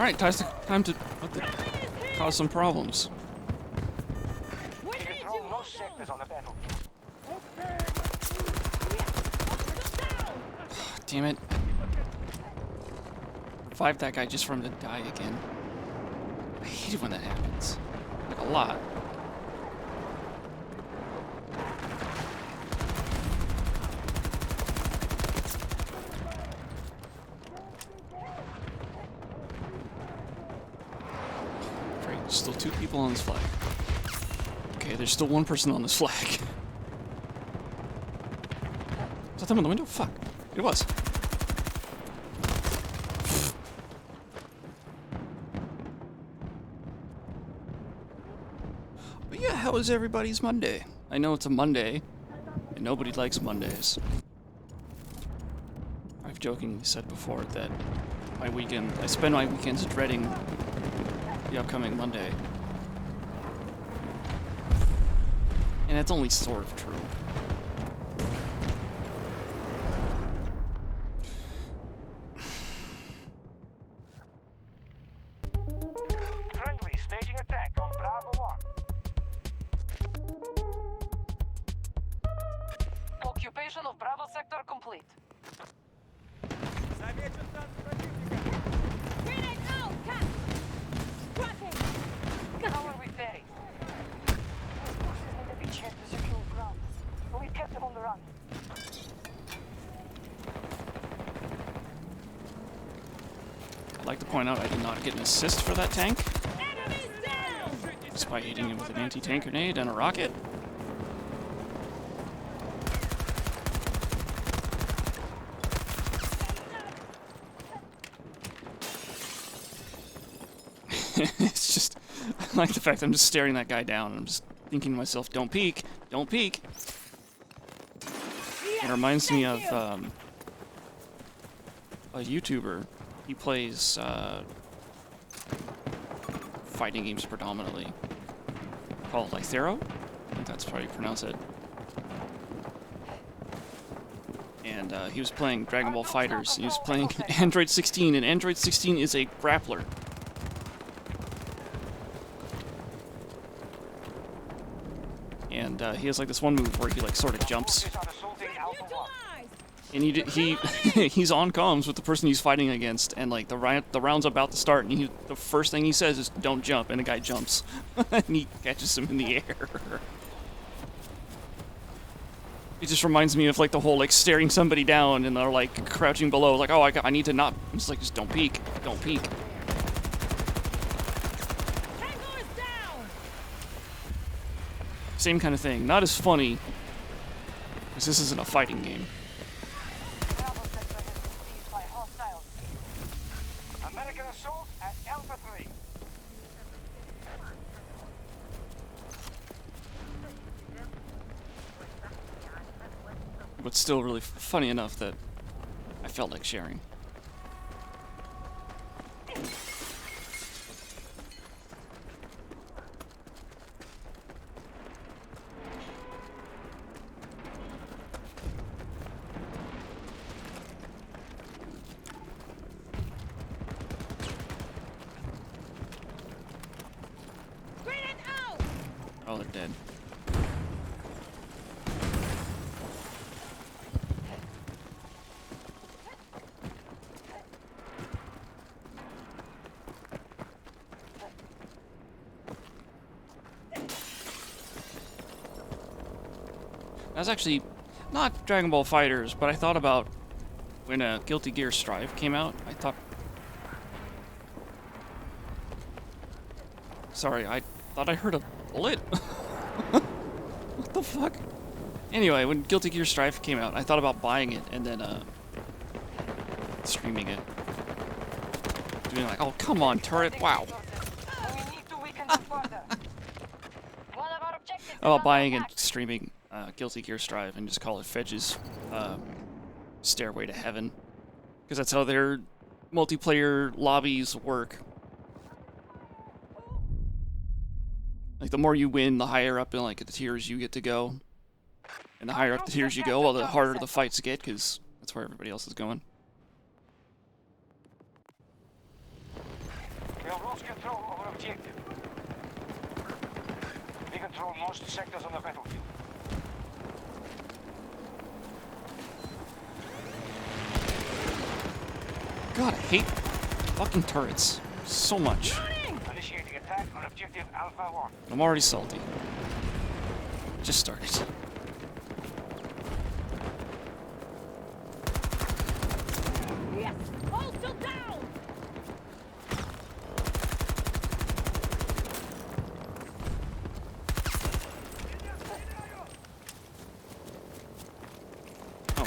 Alright, time to cause some problems. Damn it. Revive that guy just for him to die again. I hate it when that happens. Like, a lot. Great, still 2 people on this flag. Okay, there's still 1 person on this flag. Is that them in the window? Fuck. It was. But yeah, how was everybody's Monday? I know it's a Monday, and nobody likes Mondays. I've jokingly said before that I spend my weekends dreading the upcoming Monday. And it's only sort of true. Friendly staging attack on Bravo 1. Occupation of Bravo sector complete. How are we faring? Forces need to be checked to secure ground. But we've kept them on the run. I'd like to point out I did not get an assist for that tank, despite hitting him with an anti-tank grenade and a rocket. It's just, I like the fact I'm just staring that guy down and I'm just thinking to myself, don't peek, don't peek. It reminds me of a YouTuber. He plays fighting games predominantly, called Lythero. I think that's how you pronounce it. And he was playing Dragon Ball FighterZ. He was playing Android 16, and Android 16 is a grappler. And he has like this one move where he like sort of jumps. And he's on comms with the person he's fighting against, and like the round's about to start, and the first thing he says is "Don't jump," and the guy jumps, and he catches him in the air. It just reminds me of like the whole like staring somebody down and they're like crouching below, like, oh, I need to not. It's like, just don't peek, don't peek. Same kind of thing. Not as funny, because this isn't a fighting game. Bravo sector has been seized by hostiles. American assault at Alpha 3. But still really funny enough that I felt like sharing. Oh, they're dead. That's actually not Dragon Ball FighterZ, but I thought about when Guilty Gear Strive came out. I thought... Sorry, I thought I heard a bullet. What the fuck? Anyway, when Guilty Gear Strive came out, I thought about buying it and then streaming it. Doing like, oh, come on, turret, wow. We need to weaken them further. One of our objectives is About under buying and attack. streaming Guilty Gear Strive and just call it Fedge's Stairway to Heaven. Because that's how their multiplayer lobbies work. Like, the more you win, the higher up in, like, the tiers you get to go. And the higher up the tiers you go, well, the harder the fights get, because that's where everybody else is going. objective. We control most sectors on the battlefield. God, I hate fucking turrets so much. Initiating attack on objective Alpha 1. I'm already salty. Just started. Yes! Hold still down! Oh.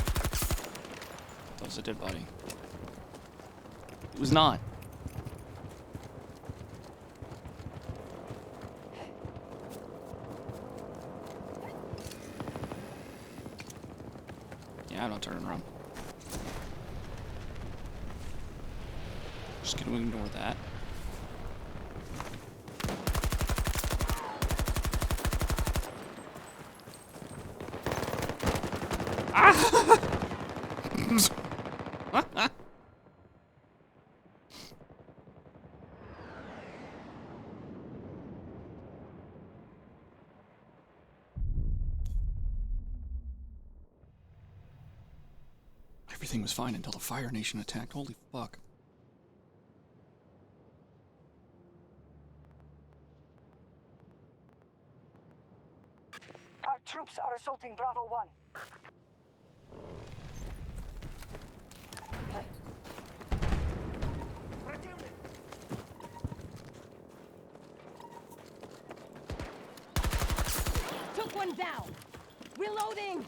That was a dead body. It was not. Yeah, I don't turn around. Just gonna ignore that. Ah! Everything was fine until the Fire Nation attacked. Holy fuck. Our troops are assaulting Bravo 1. Took one down! Reloading!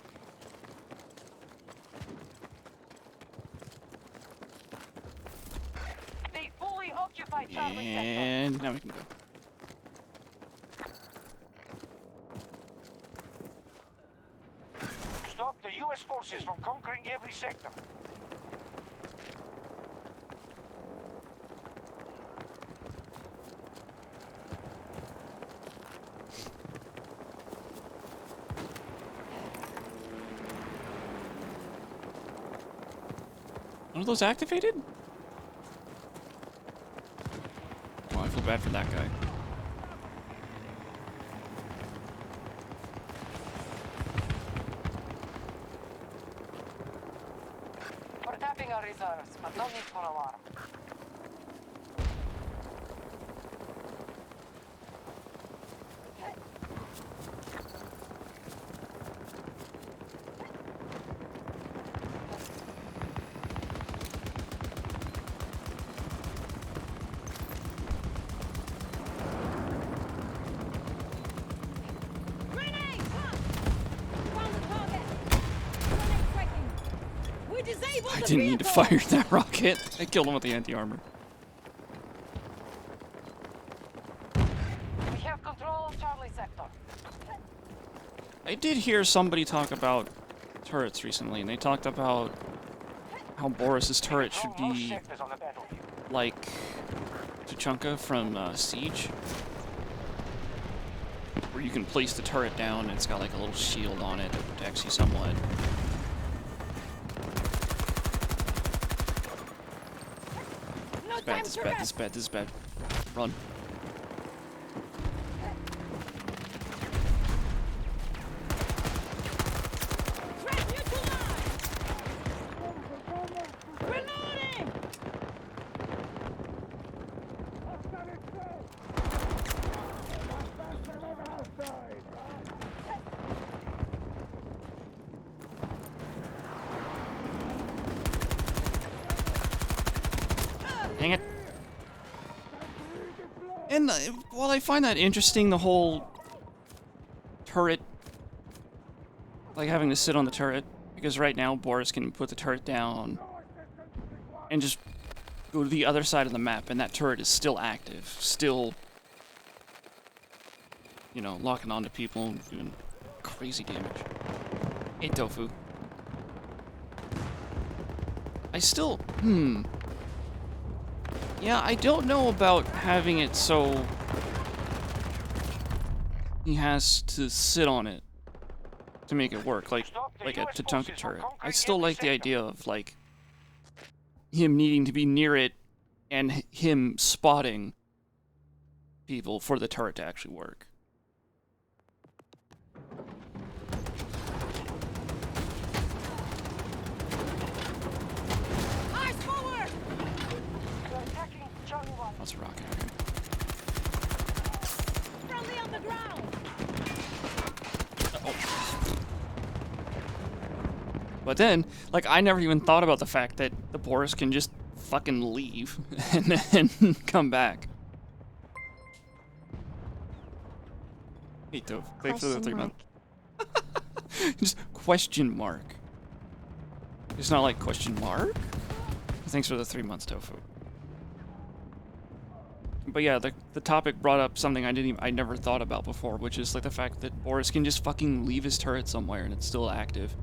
They fully occupied Charlie sector. And now we can go. Stop the U.S. forces from conquering every sector. One of those activated? Oh, I feel bad for that guy. We're tapping our reserves, but no need for alarm. Grenade! Found the target! Grenade striking! We disabled I the didn't need to vehicle! fire that rocket. I killed him with the anti-armor. We have control of Charlie sector. I did hear somebody talk about turrets recently, and they talked about how Boris's turret should Control most be sectors on the battlefield. like Tuchanka from Siege, where you can place the turret down and it's got like a little shield on it that protects you somewhat. No This time is to bad, this is rest! bad, this is bad. Run. Threat neutralized! Reloading! Dang it. And while I find that interesting, the whole turret, like having to sit on the turret, because right now Boris can put the turret down and just go to the other side of the map, and that turret is still active, still, you know, locking onto people and doing crazy damage. Hey, Tofu. I still, yeah, I don't know about having it so he has to sit on it to make it work, like a Tatanka turret. I still like the idea of, like, him needing to be near it and him spotting people for the turret to actually work. Eyes forward! We're attacking Charlie 1. That's a rocket. Friendly on the ground! But then, like, I never even thought about the fact that the Boris can just fucking leave and then come back. Hey, Toph. Thanks for the 3 months. Just question mark. It's not like question mark? Thanks for the 3 months, Tofu. But yeah, the topic brought up something I never thought about before, which is like the fact that Boris can just fucking leave his turret somewhere and it's still active.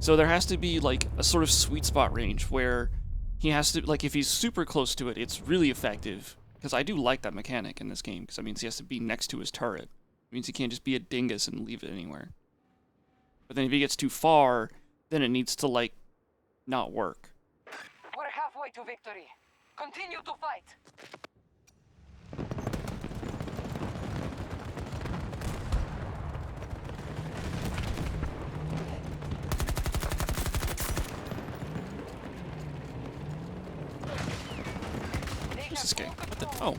So there has to be like a sort of sweet spot range where he has to, like, if he's super close to it, it's really effective. Because I do like that mechanic in this game, because that means he has to be next to his turret. It means he can't just be a dingus and leave it anywhere. But then if he gets too far, then it needs to, like, not work. We're halfway to victory. Continue to fight. Who's this guy? What the? Oh.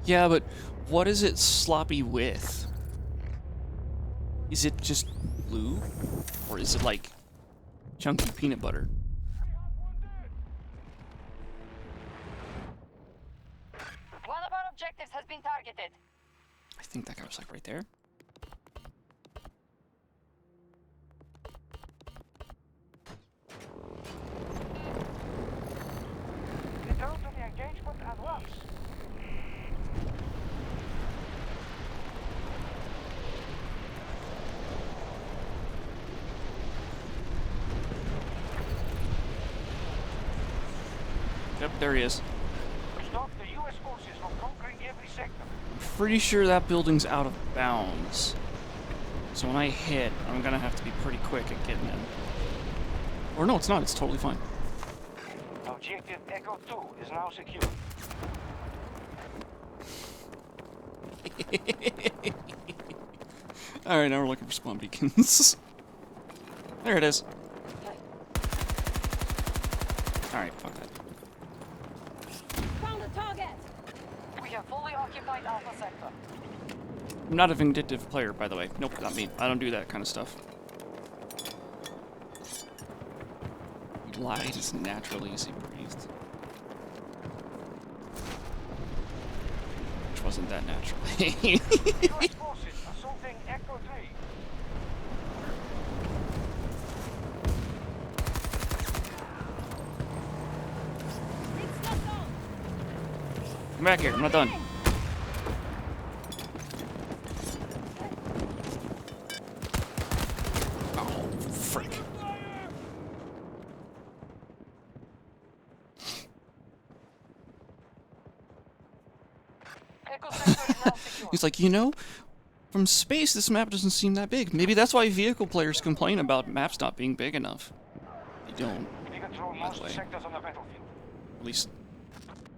Yeah, but what is it sloppy with? Is it just blue? Or is it like chunky peanut butter? One of our objectives has been targeted. I think that guy was like right there. Return to the engagement at once. Yep, there he is. Stop the U.S. forces from conquering every sector. I'm pretty sure that building's out of bounds. So when I hit, I'm gonna have to be pretty quick at getting in. Or no, it's not. It's totally fine. Objective Echo 2 is now secure. Alright, now we're looking for spawn beacons. There it is. Alright, fuck that. Found a target. We have fully occupied Alpha Sector. I'm not a vindictive player, by the way. Nope, not me. I don't do that kind of stuff. Light is naturally easy breathed. Which wasn't that naturally. U.S. forces assaulting Echo 3. Come back here, I'm not done. Oh, frick. Echo Sector is now secure. He's like, you know, from space this map doesn't seem that big. Maybe that's why vehicle players complain about maps not being big enough. They don't. We control By the most way. sectors on the battlefield. At least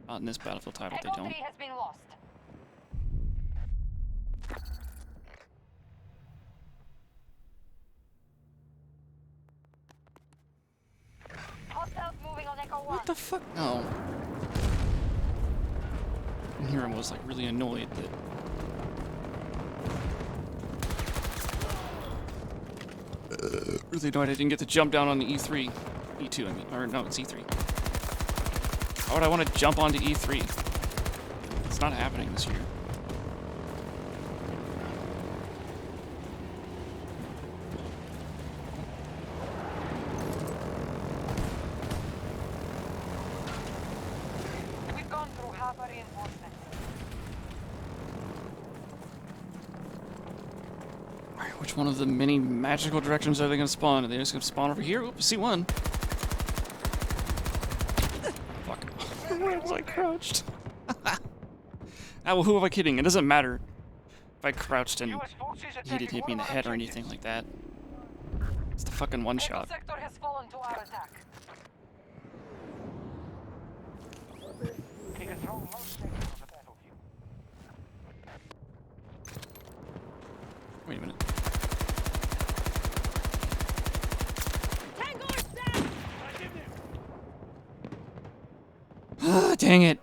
not in this Battlefield title, they Echo don't. 3 has been lost. Hostiles moving on Echo 1. What the fuck? No. And here I was like really annoyed that. Really annoyed I didn't get to jump down on the E3. E2, I mean. Or no, it's E3. Why would I want to jump onto E3? It's not happening this year. We've gone through half our reinforcements. Which one of the many magical directions are they going to spawn? Are they just going to spawn over here? Oop, I see one. Fuck. Where was I crouched? Well, who am I kidding? It doesn't matter if I crouched and he didn't hit me in the head or anything like that. It's the fucking one shot. Sector has fallen to our attack. They control most sectors of the battlefield. Wait a minute. Ah, dang it.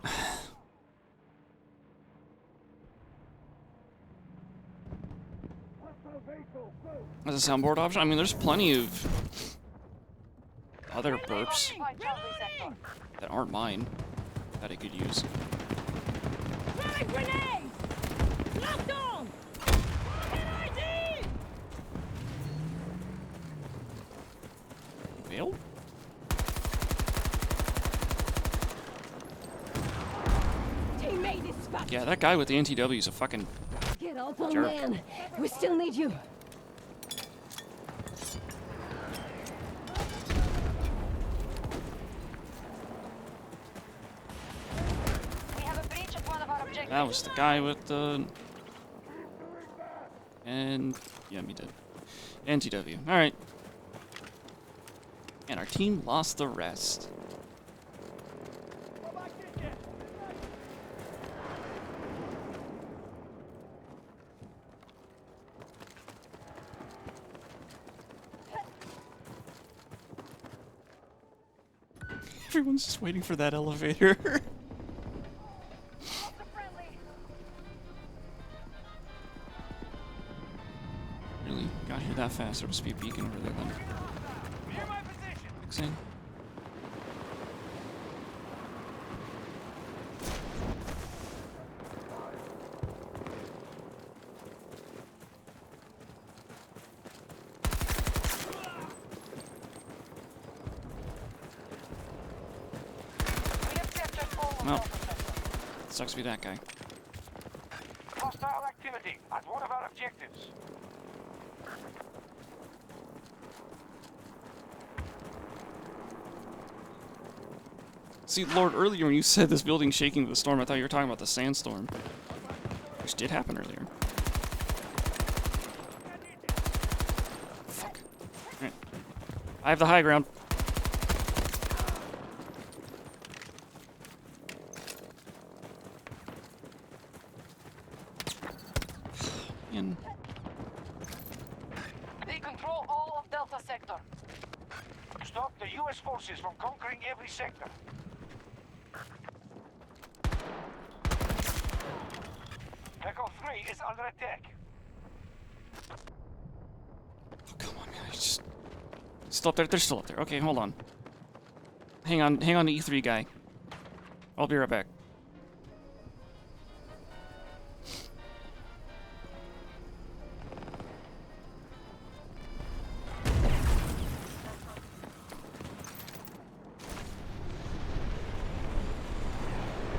As a soundboard option, I mean, there's plenty of other burps By Charlie sector. that aren't mine that I could use. Locked on! Well? Teammate is spotted. Yeah, that guy with the NTW is a fucking... Get up, old Jerk. man. We still need you. We have a breach of one of our objectives. That was the guy with the... And... yeah, me did. NTW. Alright. And our team lost the rest. Everyone's just waiting for that elevator. Really? Got here that fast. There must be a beacon over there then. Near my position. Fixing. We have captured all of Well. Delta sector. Sucks to be that guy. Hostile activity at one of our objectives. See, Lord, earlier when you said this building's shaking with the storm, I thought you were talking about the sandstorm. Which did happen earlier. Fuck. Alright. I have the high ground. Man. They control all of Delta sector. Stop the U.S. forces from conquering every sector. Echo 3 is under attack. Oh, come on, man. I just... Still up there? They're still up there. Okay, hold on. Hang on to E3 guy. I'll be right back.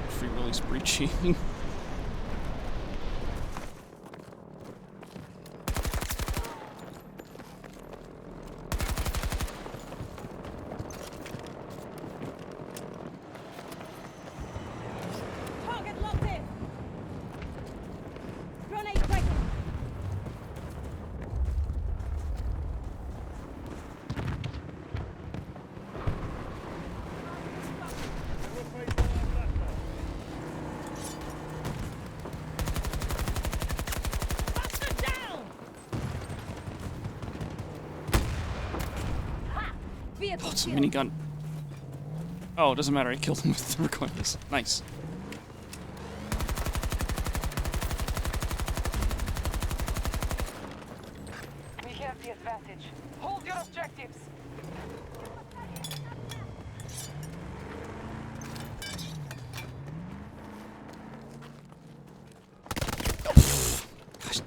Free Willy's breaching. Target locked in. Grenade breaking. Buster down. Ha! Vehicle Oh, it's a killed. minigun. Oh, it doesn't matter. I killed him with the recoilless. Nice. We have the advantage. Hold your objectives. Gosh.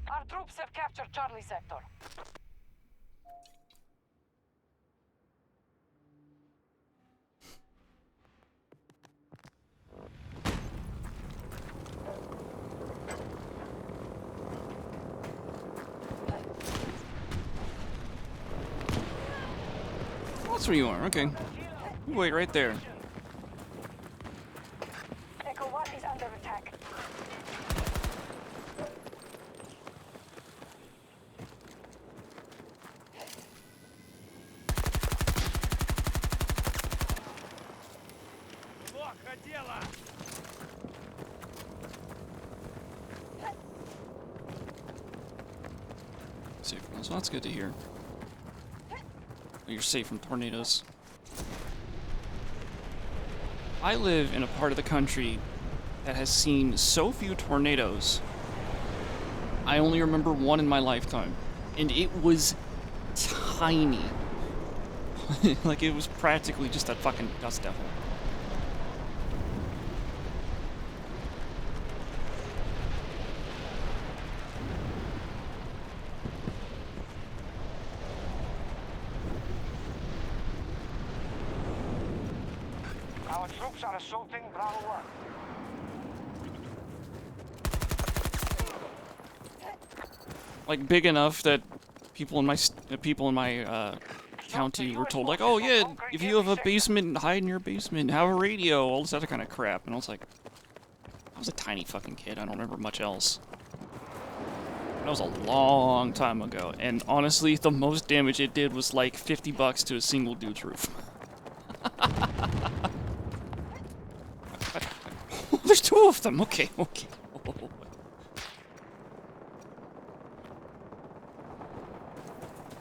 Our troops have captured Charlie sector. That's where you are. Okay. You wait right there. Echo 1 is under attack. Safe. So that's good to hear. You're safe from tornadoes. I live in a part of the country that has seen so few tornadoes. I only remember one in my lifetime, and it was tiny. Like, it was practically just a fucking dust devil. Our troops are assaulting Bravo 1. Like, big enough that people in my county were told, like, oh yeah, if you have a basement, hide in your basement, have a radio, all this other kind of crap. And I was like, I was a tiny fucking kid, I don't remember much else. That was a long time ago, and honestly, the most damage it did was like $50 to a single dude's roof. There's two of them, okay, okay.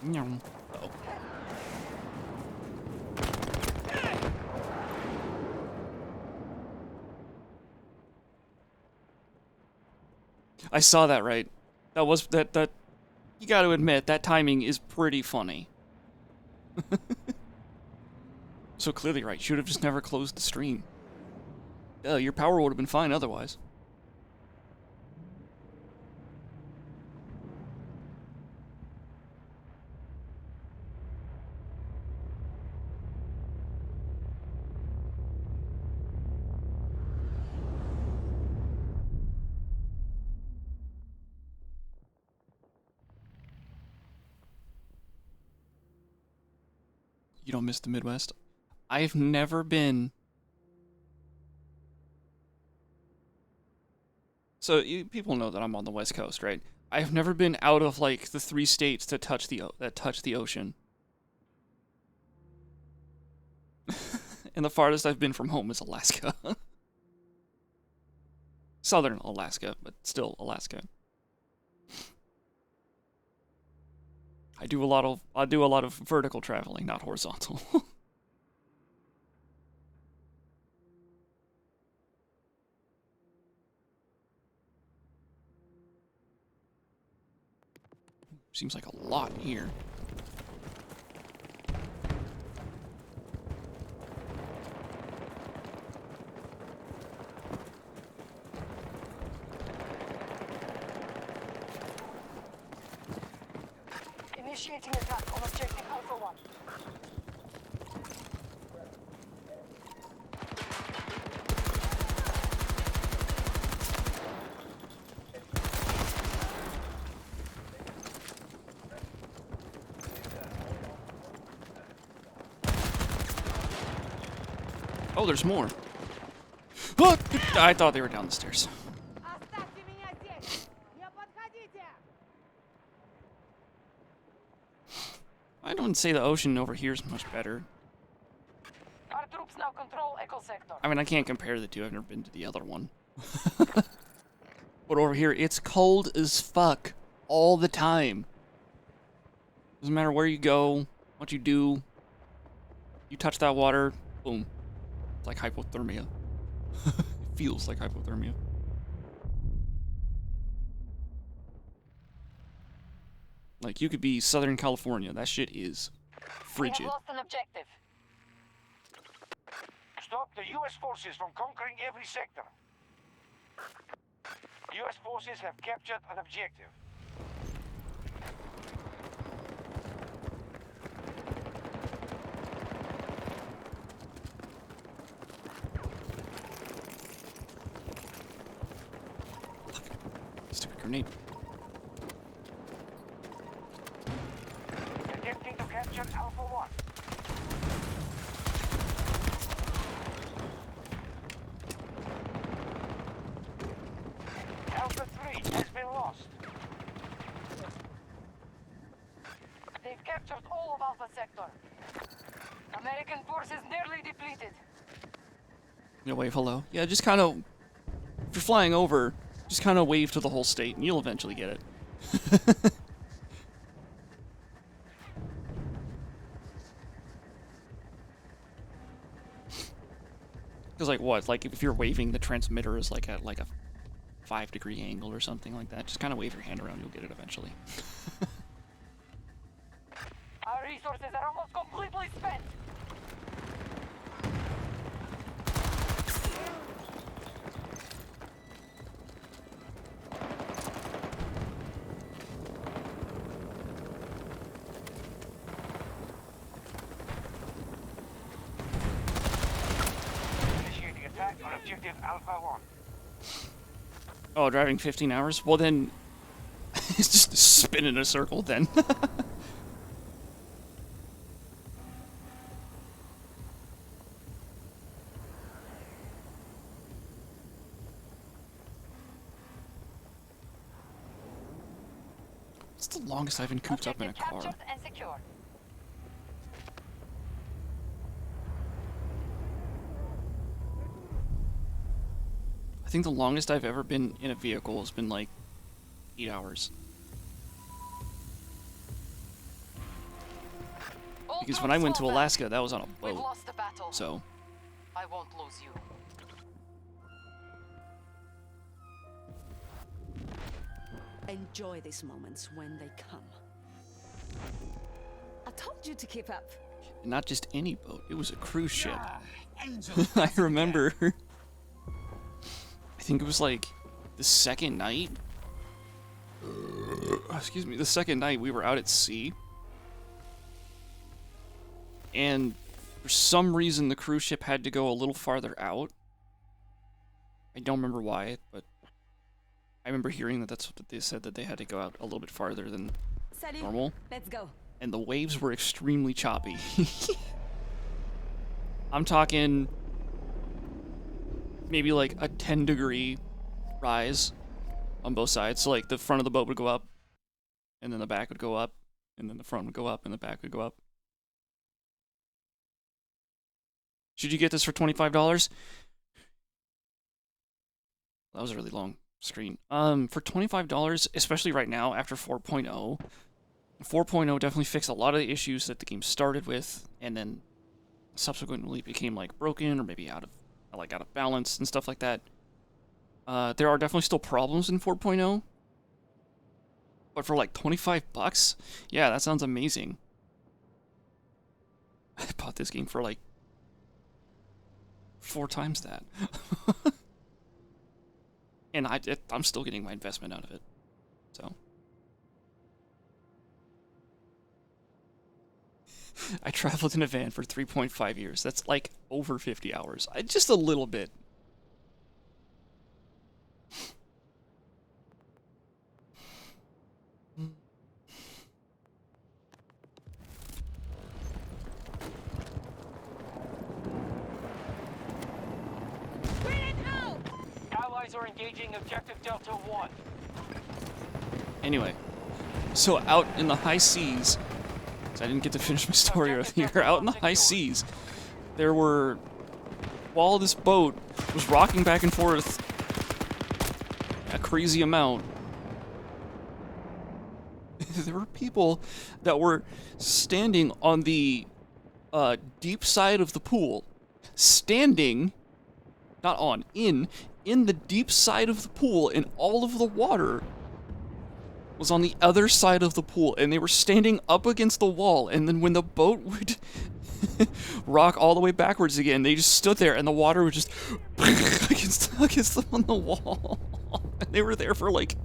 Uh-oh. I saw that right. That was that you got to admit that timing is pretty funny. So clearly right. Should have just never closed the stream. Your power would have been fine otherwise. You don't miss the Midwest? I've never been... So, people know that I'm on the West Coast, right? I've never been out of, like, the 3 states that touch the ocean. And the farthest I've been from home is Alaska. Southern Alaska, but still Alaska. I do a lot of vertical traveling, not horizontal. Seems like a lot here. Initiating attack on objective Alpha 1. Oh, there's more. Oh, I thought they were down the stairs. Оставьте меня здесь! Не подходите! I don't say the ocean over here is much better. Our troops now control Echo Sector. I mean, I can't compare the two. I've never been to the other one. But over here, it's cold as fuck all the time. Doesn't matter where you go, what you do. You touch that water, boom. It's like hypothermia. It feels like hypothermia. Like, you could be Southern California. That shit is We frigid. have lost an objective. Stop the U.S. forces from conquering every sector. U.S. forces have captured an objective. Stupid grenade. Attempting to capture Alpha 1. lost. They've captured all of Alpha Sector. American forces nearly depleted. Wave hello. Yeah, just kind of, if you're flying over, just kind of wave to the whole state, and you'll eventually get it. Because like what? Like if you're waving, the transmitter is like at like a 5-degree angle or something like that. Just kind of wave your hand around, you'll get it eventually. Our resources are almost completely spent. Initiating attack on objective Alpha 1. Oh, driving 15 hours? Well then, it's just spin in a circle then. It's the longest I've been cooped up in a Objective car. captured and secured. I think the longest I've ever been in a vehicle has been like 8 hours. All Because when I went to troops fall back. Alaska, that was on a We've boat. lost the battle. So, I won't lose you. Enjoy these moments when they come. I told you to keep up. not just any boat, it was a cruise ship. I remember, I think it was like the second night. Excuse me, the second night we were out at sea. And for some reason the cruise ship had to go a little farther out. I don't remember why, but I remember hearing that that's what they said, that they had to go out a little bit farther than Salut. normal. Let's go. And the waves were extremely choppy. I'm talking maybe like a 10-degree rise on both sides. So like the front of the boat would go up, and then the back would go up, and then the front would go up, and the back would go up. Should you get this for $25? That was a really long screen. For $25, especially right now after 4.0, 4.0 definitely fixed a lot of the issues that the game started with, and then subsequently became like broken or maybe out of balance and stuff like that. There are definitely still problems in 4.0, but for like $25, yeah, that sounds amazing. I bought this game for like 4 times that. And I'm still getting my investment out of it. So I traveled in a van for 3.5 years. That's like over 50 hours. Just a little bit. Allies are engaging objective Delta 1. Anyway, so out in the high seas, so I didn't get to finish my story earlier, out in the high seas, there were, while this boat was rocking back and forth a crazy amount, there were people that were standing on the deep side of the pool, standing, not on, in the deep side of the pool, and all of the water was on the other side of the pool, and they were standing up against the wall, and then when the boat would rock all the way backwards again, they just stood there, and the water was just against them on the wall. And they were there for like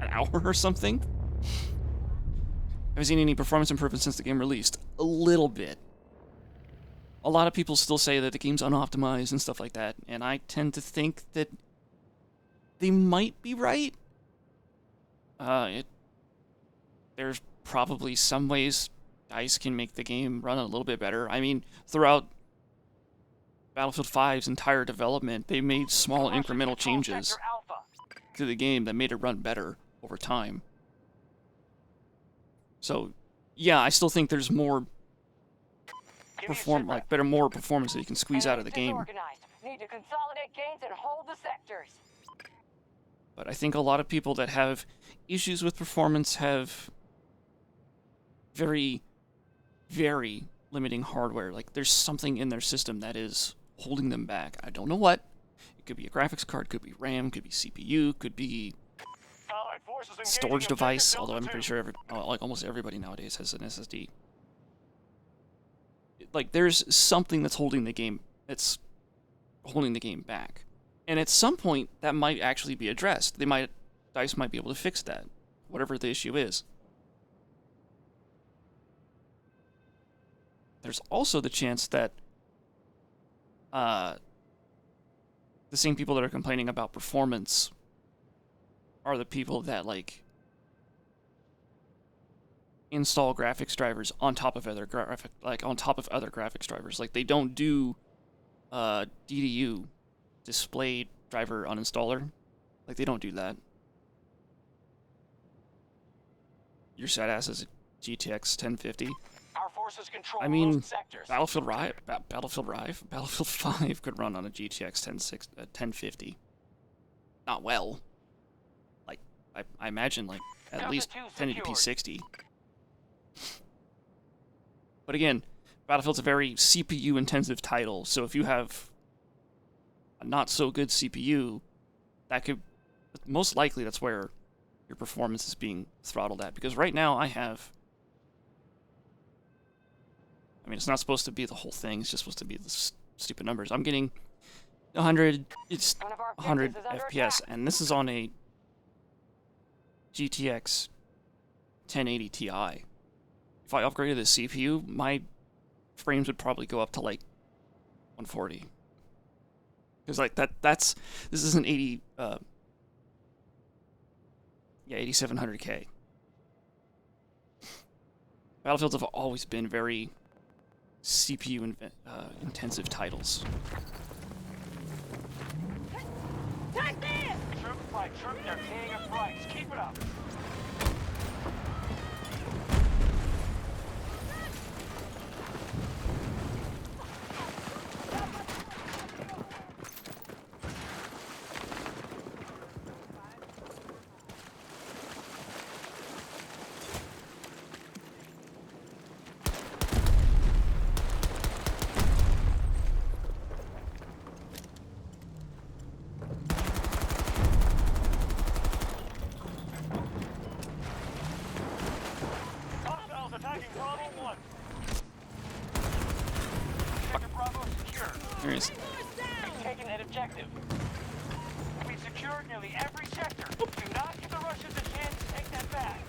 an hour or something. Have you seen any performance improvements since the game released? A little bit. A lot of people still say that the game's unoptimized and stuff like that, and I tend to think that they might be right. There's probably some ways DICE can make the game run a little bit better. I mean, throughout Battlefield 5's entire development, they made small incremental changes. to the game that made it run better over time. So, yeah, I still think there's more more performance that you can squeeze out of the game. Disorganized. Need to consolidate gains and hold the sectors. But I think a lot of people that have issues with performance have very, very limiting hardware. Like, there's something in their system that is holding them back. I don't know what. It could be a graphics card, could be RAM, could be CPU, could be storage device, although I'm pretty sure like almost everybody nowadays has an SSD. Like, there's something that's holding the game back. And at some point, that might actually be addressed. DICE might be able to fix that, whatever the issue is. There's also the chance that the same people that are complaining about performance are the people that, like, install graphics drivers on top of other graphics drivers. Like, they don't do DDU, display driver uninstaller. Like, they don't do that. Your SAT-ass is a GTX 1050. Our forces control I mean, most sectors. Battlefield 5 could run on a GTX 1050. Not well. Like, I imagine, like, at least 1080p 60. But again, Battlefield's a very CPU-intensive title, so if you have a not-so-good CPU, that could... most likely that's where your performance is being throttled at. Because right now, I mean, it's not supposed to be the whole thing, it's just supposed to be the stupid numbers. I'm getting 100 FPS, and this is on a GTX 1080 Ti. If I upgraded the CPU, my frames would probably go up to, like, 140. Because, like, this is an 8700K. Battlefields have always been very CPU intensive titles. Troop by troop, they're paying a price. Keep it up. There he is. We've taken that objective. We've secured nearly every sector. Do not give the Russians a chance to take that back.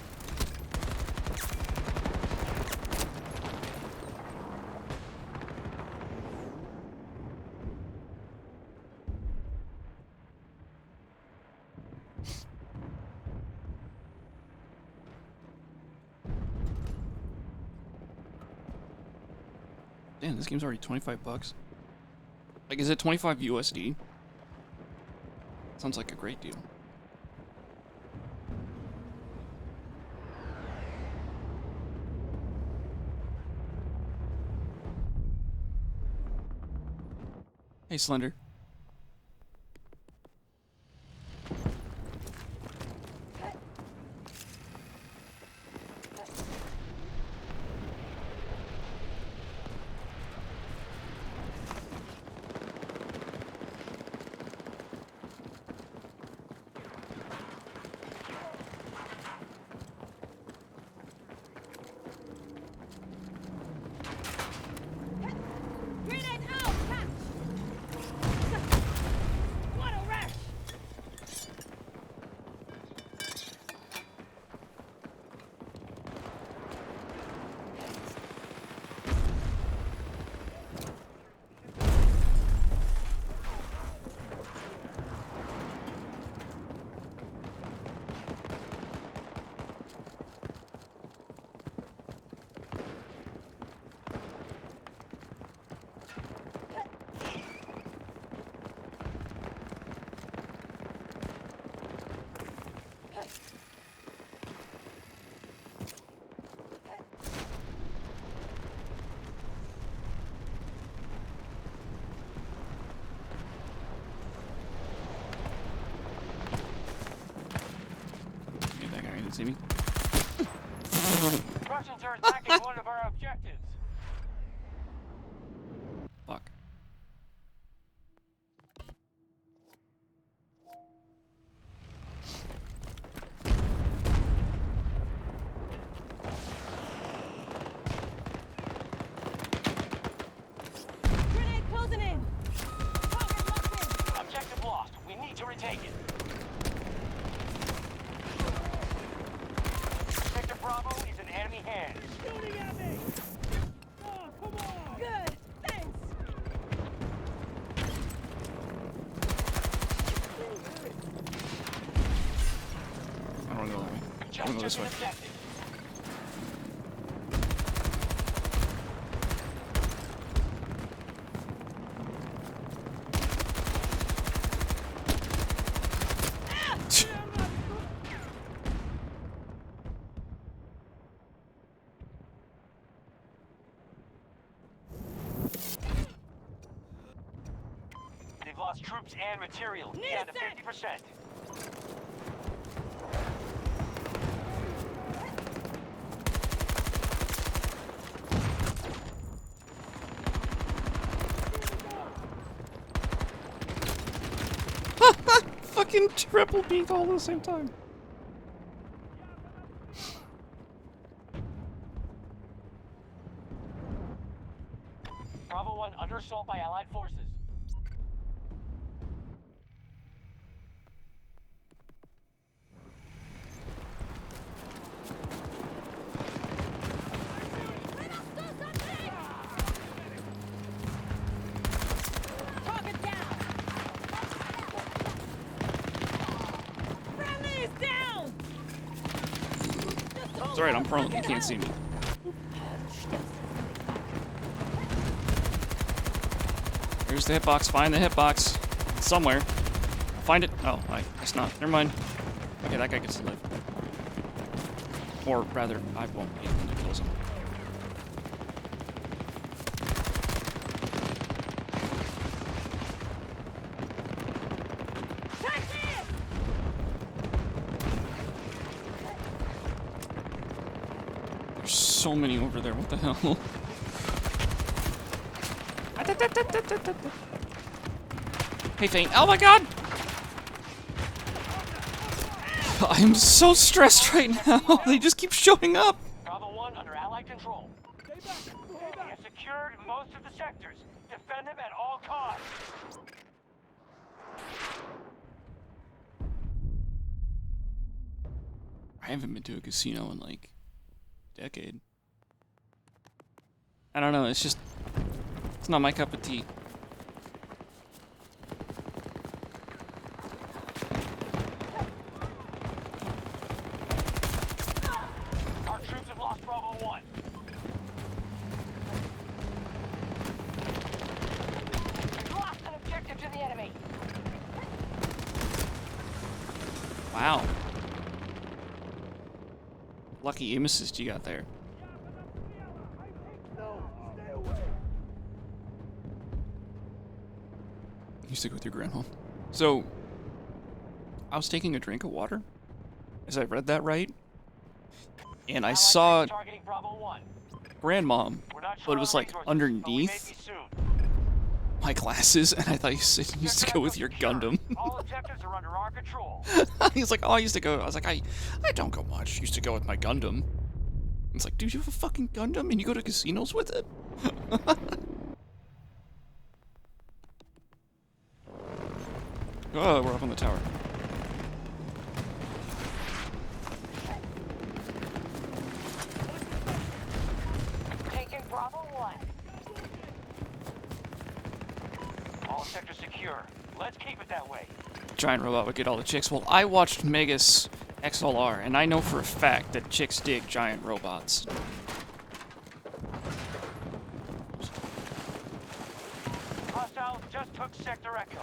Damn, this game's already $25. Like, is it 25 USD? Sounds like a great deal. Hey, Slender. Grenade out! Catch! can't see me. Russians are attacking one of our objectives. Fuck. Grenade closing in. Target locked in. Objective lost. We need to retake it. Sector Bravo is in enemy hands. Shooting at me. Oh, come on. Good. Thanks. I don't know that way. We I'm just gonna go this took way. an objective. They've lost troops and material. Down to 50%. Fucking triple peek all at the same time. Bravo 1 under assault by Allied forces. Target down. Friendly is down. It's alright, I'm prone. You can't see me. Here's the hitbox. Find the hitbox. It's somewhere. Find it. Oh, I guess not. Never mind. Okay, that guy gets to live. Or rather, I won't be able to kill him. There's so many over there. What the hell? Hey, Thane. Oh my god! I'm so stressed right now. They just keep showing up. Bravo 1 under Allied control. We have secured most of the sectors. Defend them at all costs. I haven't been to a casino in like a decade. I don't know. It's just, it's not my cup of tea. Our troops have lost Bravo 1. We've lost an objective to the enemy. Wow. Lucky aim assist you got there. You stick with your grandma. So, I was taking a drink of water, as I read that right, and I Allied saw troops targeting Bravo 1. grandmom, We're not but sure it was on like resources, but we may underneath be soon. my glasses, and I thought you said you used to go with your Gundam. All objectives are under our control. He's like, oh, I used to go. I was like, I don't go much. Used to go with my Gundam. It's like, dude, you have a fucking Gundam and you go to casinos with it? Oh, we're up on the tower. Taking Bravo 1. All sectors secure. Let's keep it that way. Giant robot would get all the chicks. Well, I watched Megas XLR, and I know for a fact that chicks dig giant robots. Hostiles just took Sector Echo.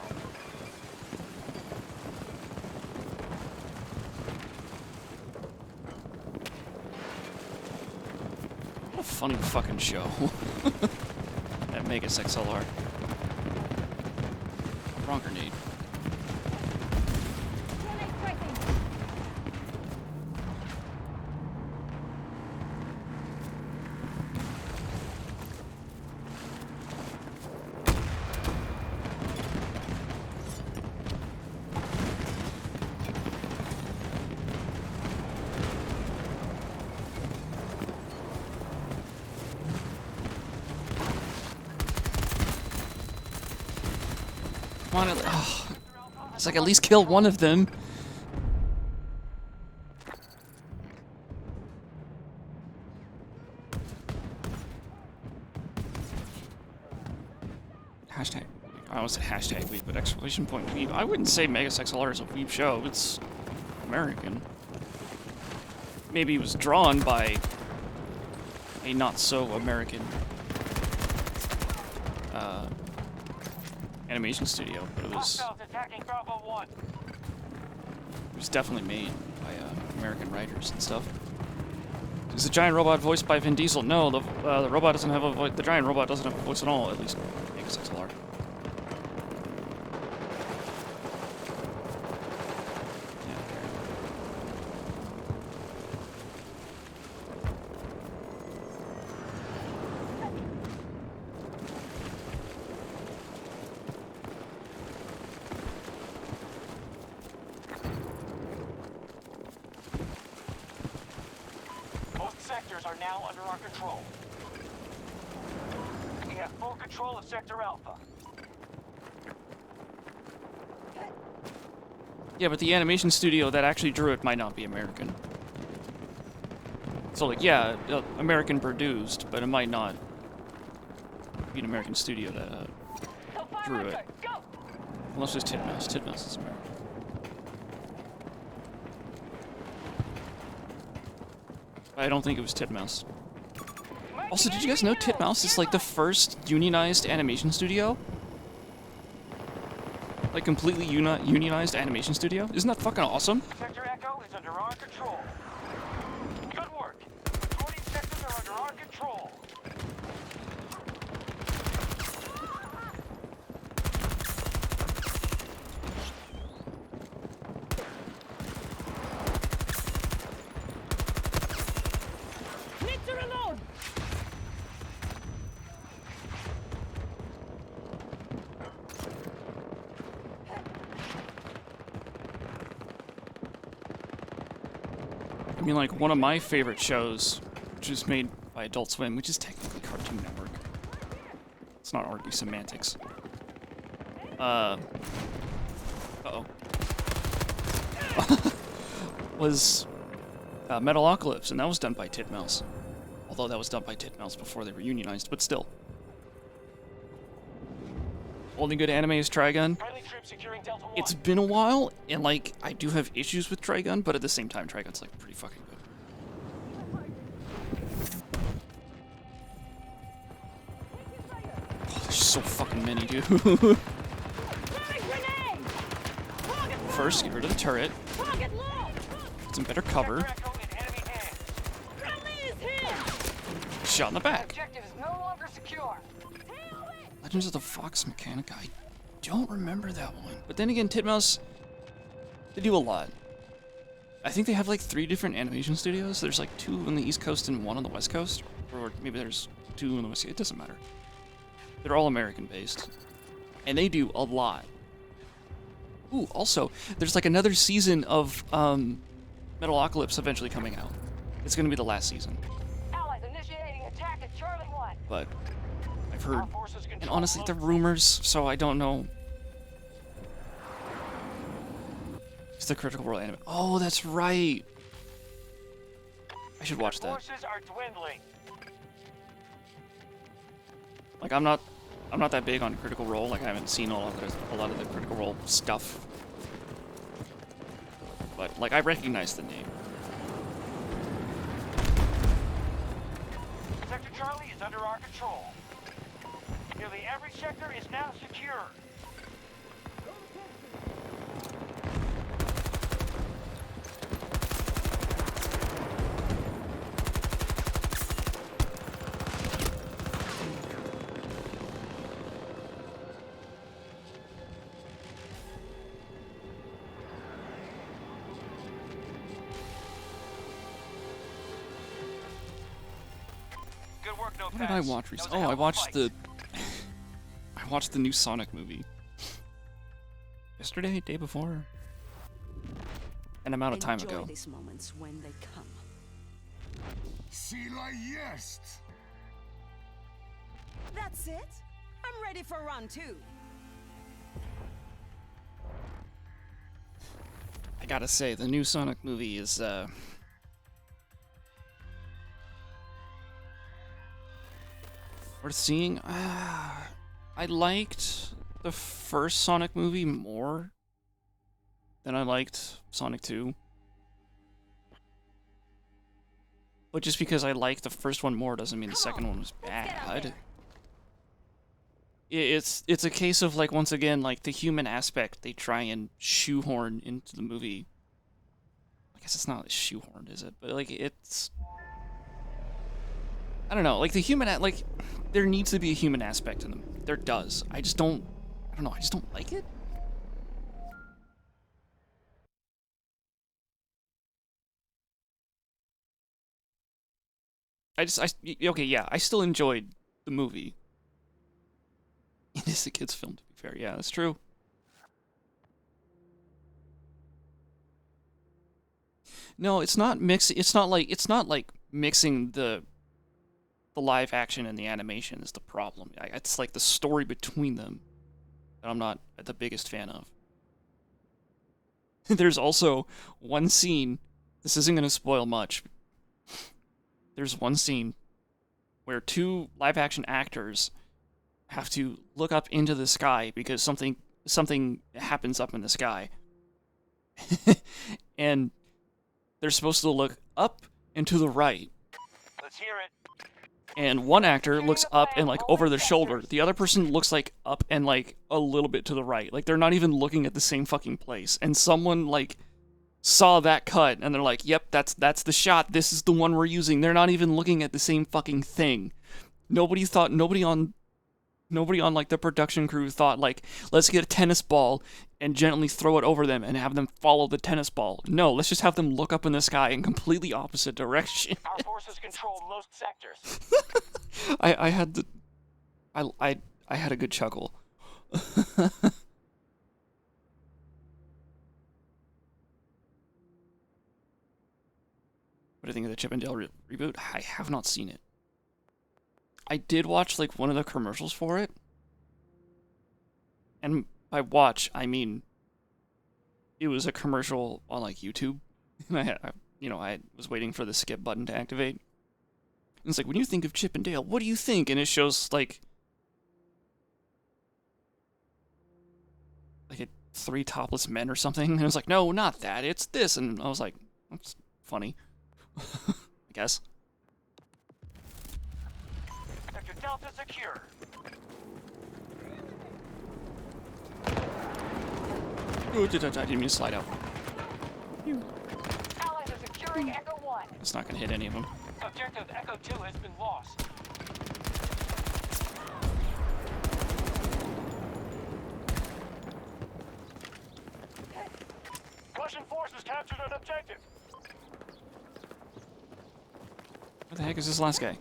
What a funny fucking show. That Megas XLR. Wrong grenade. Grenade striking. Come on, oh, it's like at least kill one of them. Hashtag, I almost said hashtag weeb, but exclamation point weeb. I wouldn't say Megas XLR is a weeb show. It's American. Maybe it was drawn by a not-so-American animation studio, but it was definitely made by American writers and stuff. Is the giant robot voiced by Vin Diesel? No, the robot doesn't have a voice. The giant robot doesn't have a voice at all. At least Megas XLR. Are now under our control. We have full control of Sector Alpha. Yeah, but the animation studio that actually drew it might not be American. So, like, yeah, American produced, but it might not be an American studio that drew it. Unless it's Titmouse. Titmouse is American. I don't think it was Titmouse. Also, did you guys know Titmouse is like the first unionized animation studio? Like completely unionized animation studio? Isn't that fucking awesome? Sector Echo is under our control. Good work. Majority sectors are under our control. I mean, like, one of my favorite shows, which is made by Adult Swim, which is technically Cartoon Network. Let's not argue semantics. Uh-oh. was Metalocalypse, and that was done by Titmouse. Although that was done by Titmouse before they were unionized, but still. Only good anime is Trigun. It's been a while, and like, I do have issues with Trigun, but at the same time, Trigun's like pretty fucking good. Oh, there's so fucking many, dude. First, get rid of the turret. Get some better cover. Shot in the back. Objective is no longer secure. Legends of the Fox Mechanica. I don't remember that one. But then again, Titmouse, they do a lot. I think they have like 3 different animation studios. There's like 2 on the East Coast and 1 on the West Coast. Or maybe there's 2 on the West Coast. It doesn't matter. They're all American based. And they do a lot. Ooh, also, there's like another season of Metalocalypse eventually coming out. It's going to be the last season. Allies initiating attack at Charlie 1. But I've heard, and honestly, they're rumors, so I don't know. It's the Critical Role anime. Oh, that's right. I should watch that. Forces are dwindling. Like, I'm not that big on Critical Role. Like, I haven't seen a lot of the Critical Role stuff. But like, I recognize the name. Sector Charlie is under our control. Nearly every sector is now secure. Good work, no What did I watch recently? Oh, I watched the new Sonic movie. Yesterday, day before, an amount of time ago. Enjoy these moments when they come. Sila jest! That's it? I'm ready for round 2. gotta say, the new Sonic movie is, worth seeing. I liked the first Sonic movie more than I liked Sonic 2. But just because I liked the first one more doesn't mean the second one was bad. It's a case of, like, once again, like, the human aspect they try and shoehorn into the movie. I guess it's not shoehorned, is it? But, like, it's... I don't know, like, the human... like, there needs to be a human aspect in them. There does. I don't know, I just don't like it. Okay, yeah, I still enjoyed the movie. It is a kid's film, to be fair. Yeah, that's true. No, it's not mixing. It's not like mixing the live action and the animation is the problem. It's like the story between them that I'm not the biggest fan of. There's also one scene. This isn't going to spoil much. There's one scene where two live action actors have to look up into the sky because something happens up in the sky. And they're supposed to look up and to the right. Let's hear it. And one actor looks up and, like, over their shoulder. The other person looks, like, up and, like, a little bit to the right. Like, they're not even looking at the same fucking place. And someone, like, saw that cut and they're like, yep, that's the shot. This is the one we're using. They're not even looking at the same fucking thing. Nobody on like the production crew thought, like, let's get a tennis ball and gently throw it over them and have them follow the tennis ball. No, let's just have them look up in the sky in completely opposite direction. Our forces control most sectors. I had a good chuckle. What do you think of the Chip and Dale reboot? I have not seen it. I did watch, like, one of the commercials for it. And by watch, I mean, it was a commercial on, like, YouTube. And I was waiting for the skip button to activate. And it's like, when you think of Chip and Dale, what do you think? And it shows, like three topless men or something. And it was like, no, not that. It's this. And I was like, that's funny. I guess. Sector Delta secure. Oh, I didn't mean to slide out. Allies are securing Echo 1. It's not gonna hit any of them. Objective Echo 2 has been lost. Russian forces captured an objective. What the heck is this last guy?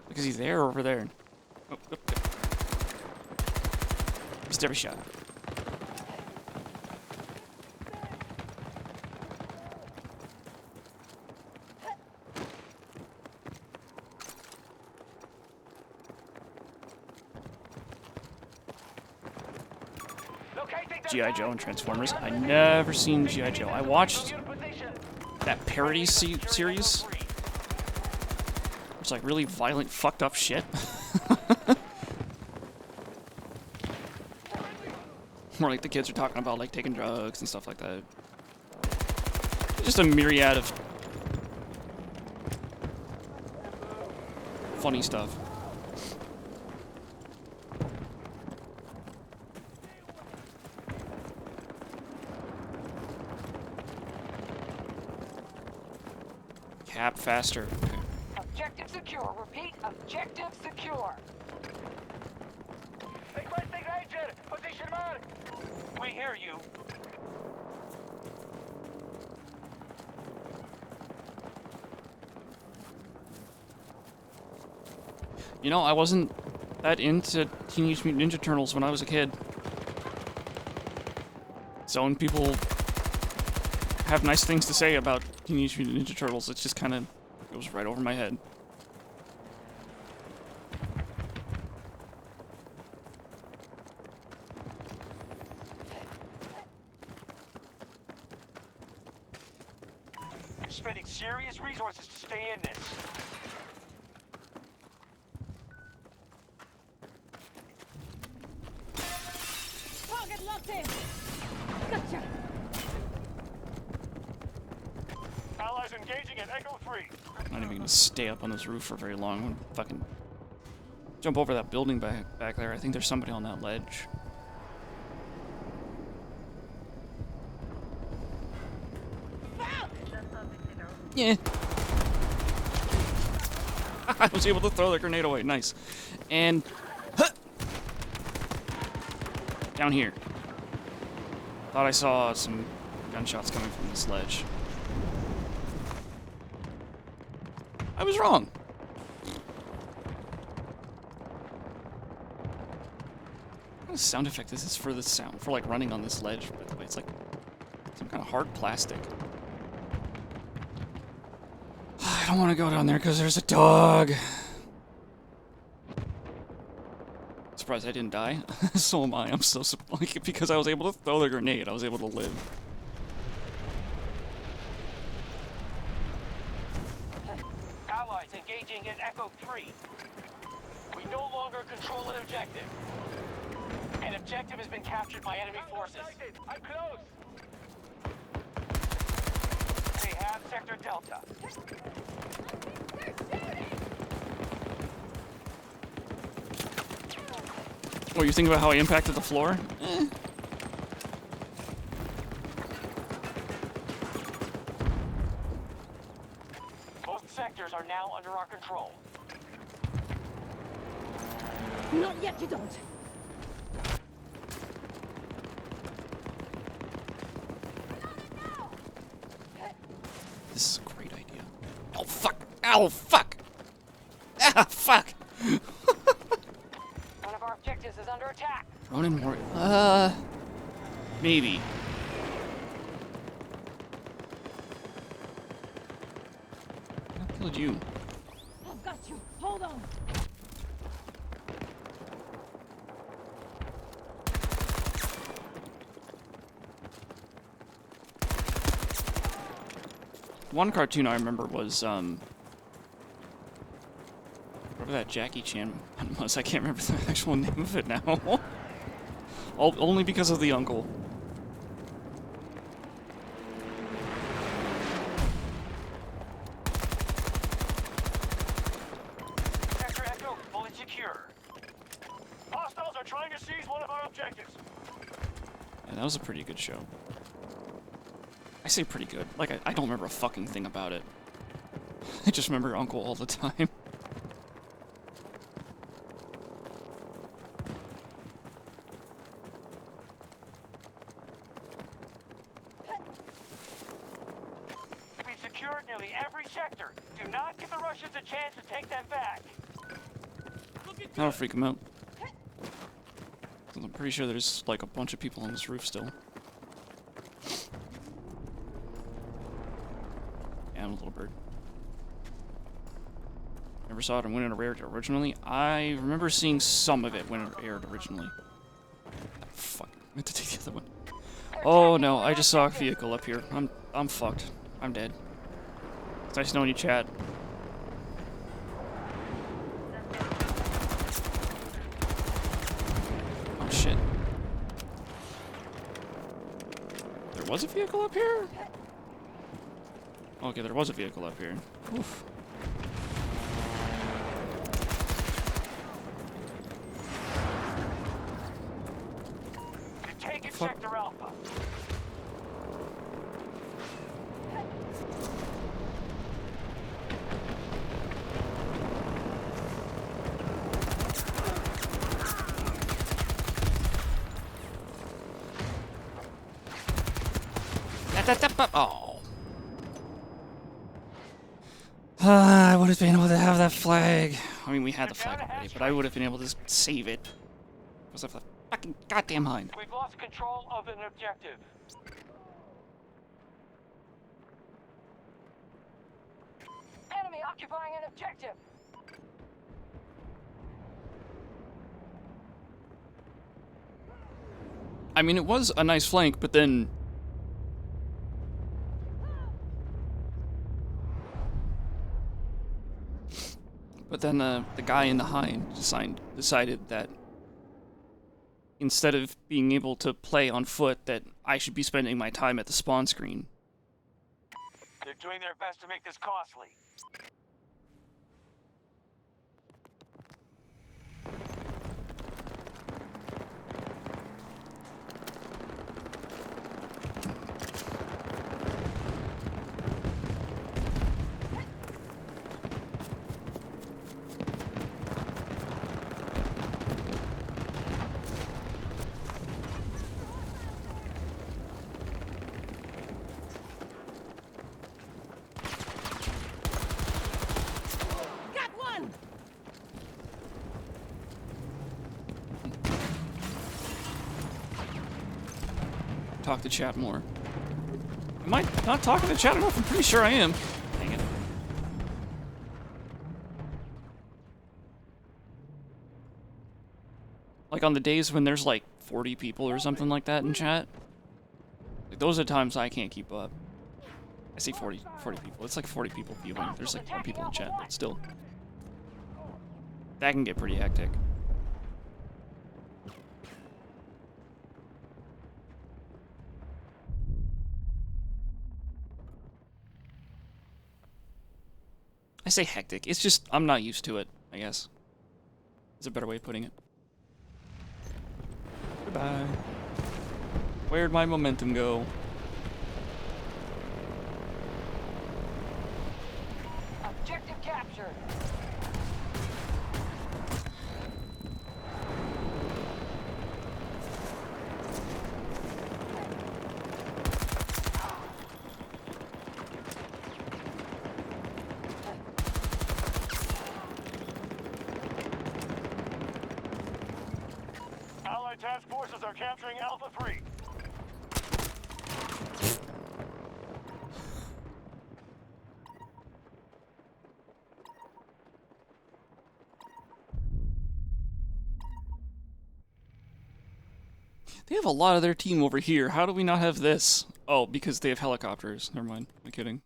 Like, is he there or over there? Oh, oh, oh. Missed every shot. G.I. Joe and Transformers. I never seen G.I. Joe. I watched that parody series. It's like really violent, fucked up shit. More like the kids are talking about, like, taking drugs and stuff like that. Just a myriad of funny stuff. Cap faster. Okay. Objective secure. Repeat, objective secure. Requesting Ranger, position mark. We hear you. You know, I wasn't that into Teenage Mutant Ninja Turtles when I was a kid. So when people have nice things to say about Teenage Mutant Ninja Turtles, it just kind of goes right over my head. serious resources to stay in this. Target locked in. Gotcha. Allies engaging at Echo 3. I'm not even gonna stay up on this roof for very long. I'm gonna fucking jump over that building back there. I think there's somebody on that ledge. Yeah. I was able to throw the grenade away. Nice. And down here. Thought I saw some gunshots coming from this ledge. I was wrong. What kind of sound effect is this for the sound? For like running on this ledge, by the way. It's like some kind of hard plastic. I don't want to go down there because there's a dog. Surprised I didn't die. So am I. I'm so like because I was able to throw the grenade, I was able to live. Allies engaging at Echo 3. We no longer control an objective. An objective has been captured by enemy forces. I'm close. They have Sector Delta. Oh, you think about how I impacted the floor? Eh. Both sectors are now under our control. Not yet, you don't. This is a great idea. Oh, fuck! Ow, fuck! Ah, fuck! One of our objectives is under attack. Ronin more. Maybe. I killed you. I've got you. Hold on. One cartoon I remember was, whatever that Jackie Chan one was. I can't remember the actual name of it now. Only because of the uncle. Sector Echo fully secure. Hostiles are trying to seize one of our objectives. Yeah, that was a pretty good show. I say pretty good. Like, I don't remember a fucking thing about it. I just remember Uncle all the time. We secured nearly every sector. Do not give the Russians a chance to take them back. That'll freak him out. I'm pretty sure there's, like, a bunch of people on this roof still. Yeah, I'm a little bird. Never saw it when it aired originally. I remember seeing some of it when it aired originally. Fuck. I meant to take the other one. Oh no, I just saw a vehicle up here. I'm fucked. I'm dead. It's nice knowing you, chat. Oh shit. There was a vehicle up here? Okay, there was a vehicle up here. Oof. Take it, Fuck. Sector Alpha. Oh. I would have been able to have that flag. I mean, we had the flag already, but I would have been able to save it. Because of the fucking goddamn hind. We've lost control of an objective. Enemy occupying an objective. I mean, it was a nice flank, but then... But then the guy in the hind decided that instead of being able to play on foot, that I should be spending my time at the spawn screen. They're doing their best to make this costly. Got one! Talk to chat more. Am I not talking to chat enough? I'm pretty sure I am. Dang it. Like on the days when there's like 40 people or something like that in chat. Like those are times I can't keep up. I say 40 people. It's like 40 people viewing. There's like 4 people in chat, but still. That can get pretty hectic. I say hectic. It's just, I'm not used to it, I guess. Is a better way of putting it. Goodbye. Where'd my momentum go? Objective captured. Allied task forces are capturing Alpha 3. They have a lot of their team over here. How do we not have this? Oh, because they have helicopters. Never mind. I'm kidding.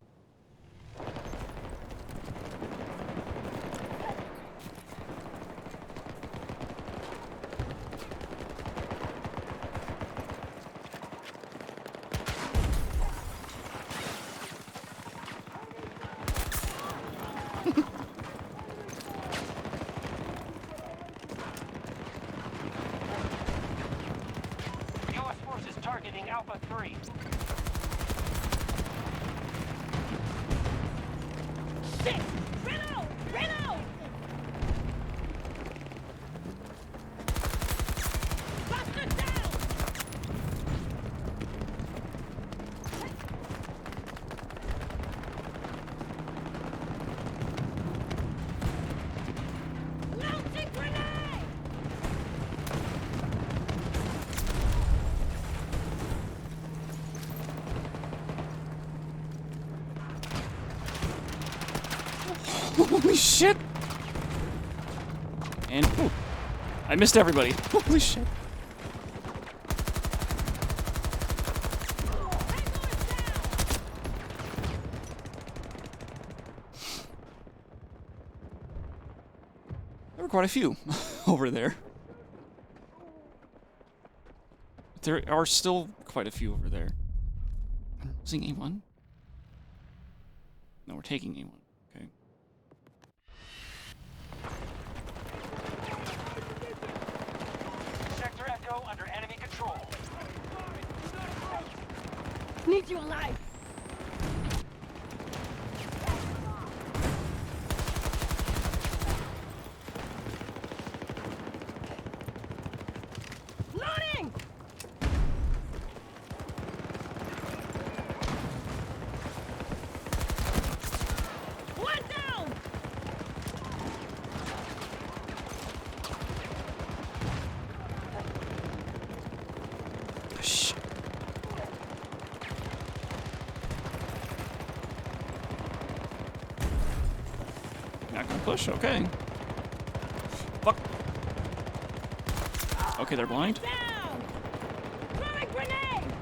U.S. forces targeting Alpha 3. Shit! Renault! Renault! Bastard down! Launching grenade! Holy shit! And ooh, I missed everybody. Holy shit! There were quite a few over there. There are still quite a few over there. I'm losing A1? No, we're taking A1. Okay. Sector Echo under enemy control. Need you alive! Loading! One down! Shh. Not gonna push, okay. Fuck. Okay, they're blind. Down! Throwing grenade!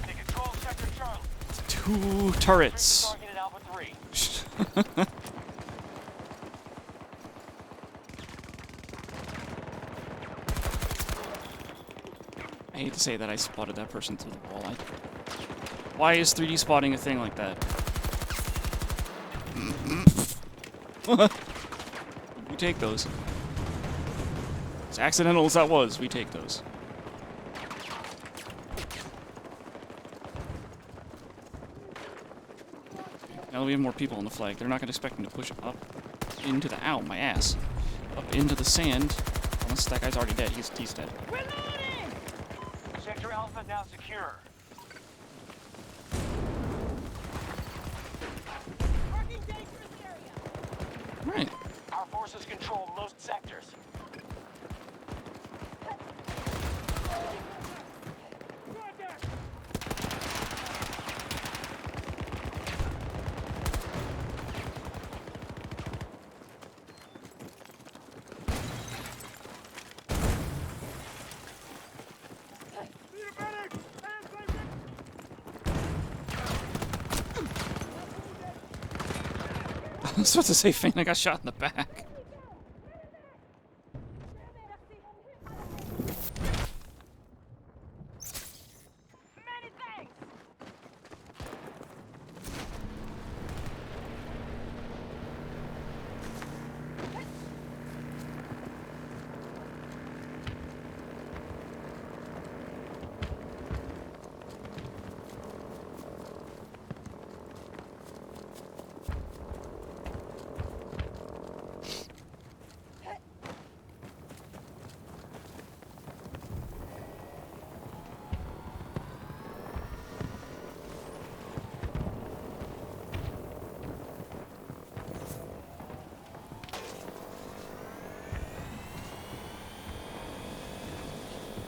They control Sector Charlie. 2 turrets. Targeted Alpha 3. I hate to say that I spotted that person through the wall. Why is 3D spotting a thing like that? We take those. As accidental as that was, we take those. Now that we have more people on the flag, they're not going to expect me to push up into the... Ow, my ass. Up into the sand. Unless that guy's already dead. He's dead. Sector Alpha now secure. Marking dangerous area. Alright. Our forces control most sectors. I was about to say, Fane, I got shot in the back. Many thanks.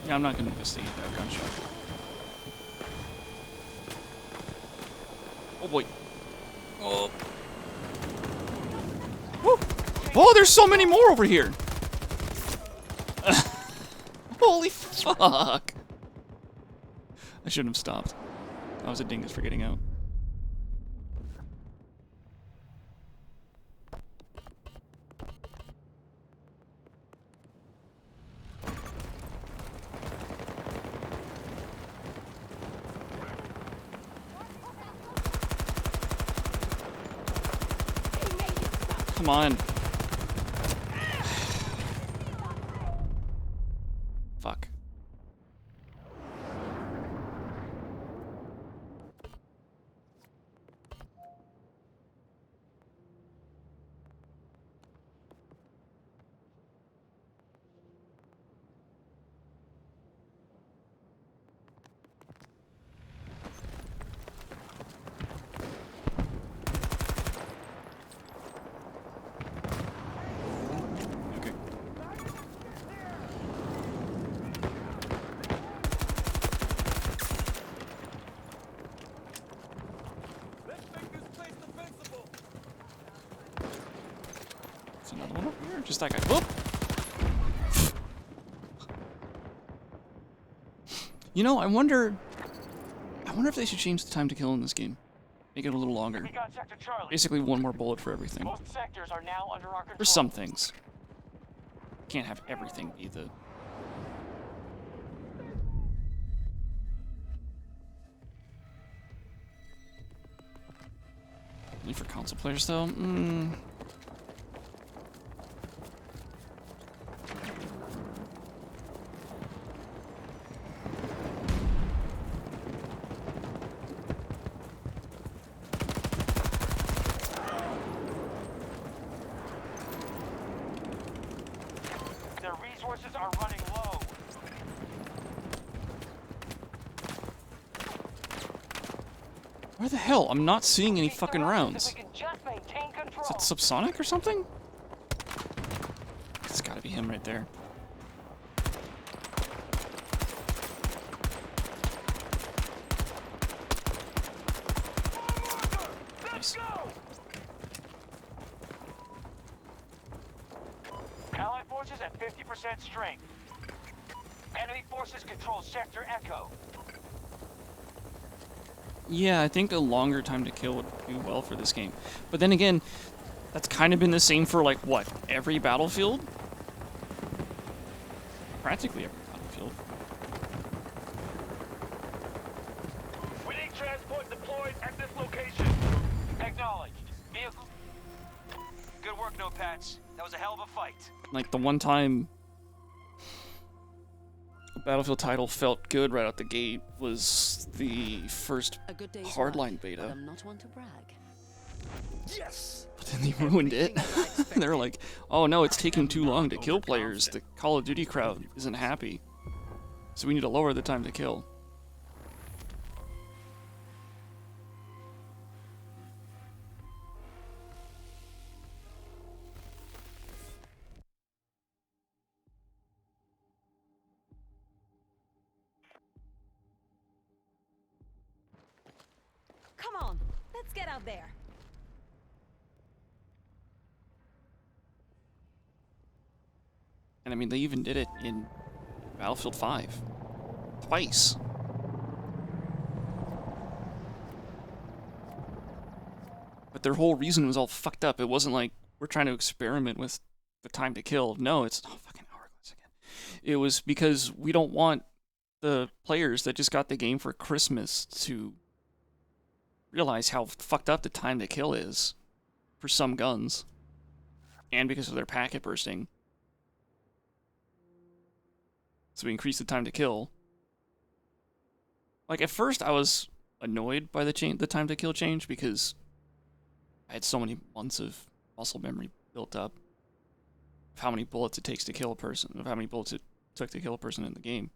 Yeah, I'm not going to investigate that gunshot. Oh boy. Oh. Woo. Oh, there's so many more over here. Holy fuck. I shouldn't have stopped. I was a dingus for getting out. Come on. Fuck. Okay. There's another one over here? Just that guy. Whoop! You know, I wonder if they should change the time to kill in this game. Make it a little longer. We got Sector Charlie. Basically, one more bullet for everything. Most sectors are now under our control. For some things. Can't have everything be the... Only for console players, though? Their resources are running low. Where the hell? I'm not seeing any fucking If rounds. we can just maintain control. Is that subsonic or something? It's gotta be him right there. Nice. Allied forces at 50% strength. Enemy forces control Sector Echo. Yeah, I think a longer time to kill would do well for this game. But then again, that's kind of been the same for, like, what, every Battlefield? Practically every Battlefield. We need transport deployed at this location. Acknowledged. Vehicle. Good work, Notepads. That was a hell of a fight. Like, the one time a Battlefield title felt good right out the gate was the first A good day's Hardline work, but beta. I'm not one to brag. Yes. But then they ruined it. They were like, oh no, it's taking too long to kill players. The Call of Duty crowd isn't happy. So we need to lower the time to kill. Come on, let's get out there. And I mean, they even did it in Battlefield 5. Twice. But their whole reason was all fucked up. It wasn't like, we're trying to experiment with the time to kill. No, it's... Oh, fucking hourglass again. It was because we don't want the players that just got the game for Christmas to realize how fucked up the time to kill is for some guns. And because of their packet bursting. So we increased the time to kill. Like, at first I was annoyed by the time to kill change because I had so many months of muscle memory built up of how many bullets it takes to kill a person, of how many bullets it took to kill a person in the game.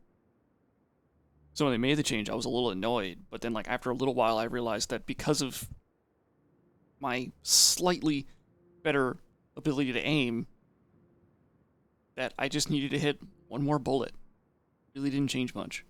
So when they made the change, I was a little annoyed, but then, like, after a little while I realized that because of my slightly better ability to aim, that I just needed to hit one more bullet. Really didn't change much.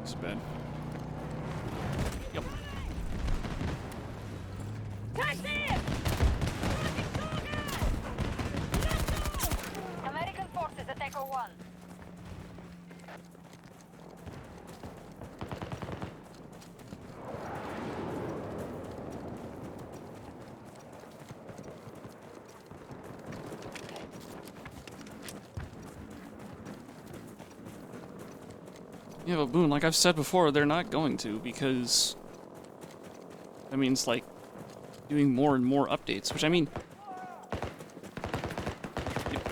It's bad. Yep. Touch there! American forces at Echo 1. Yeah, but Boone, like I've said before, they're not going to, because that means, like, doing more and more updates, which, I mean,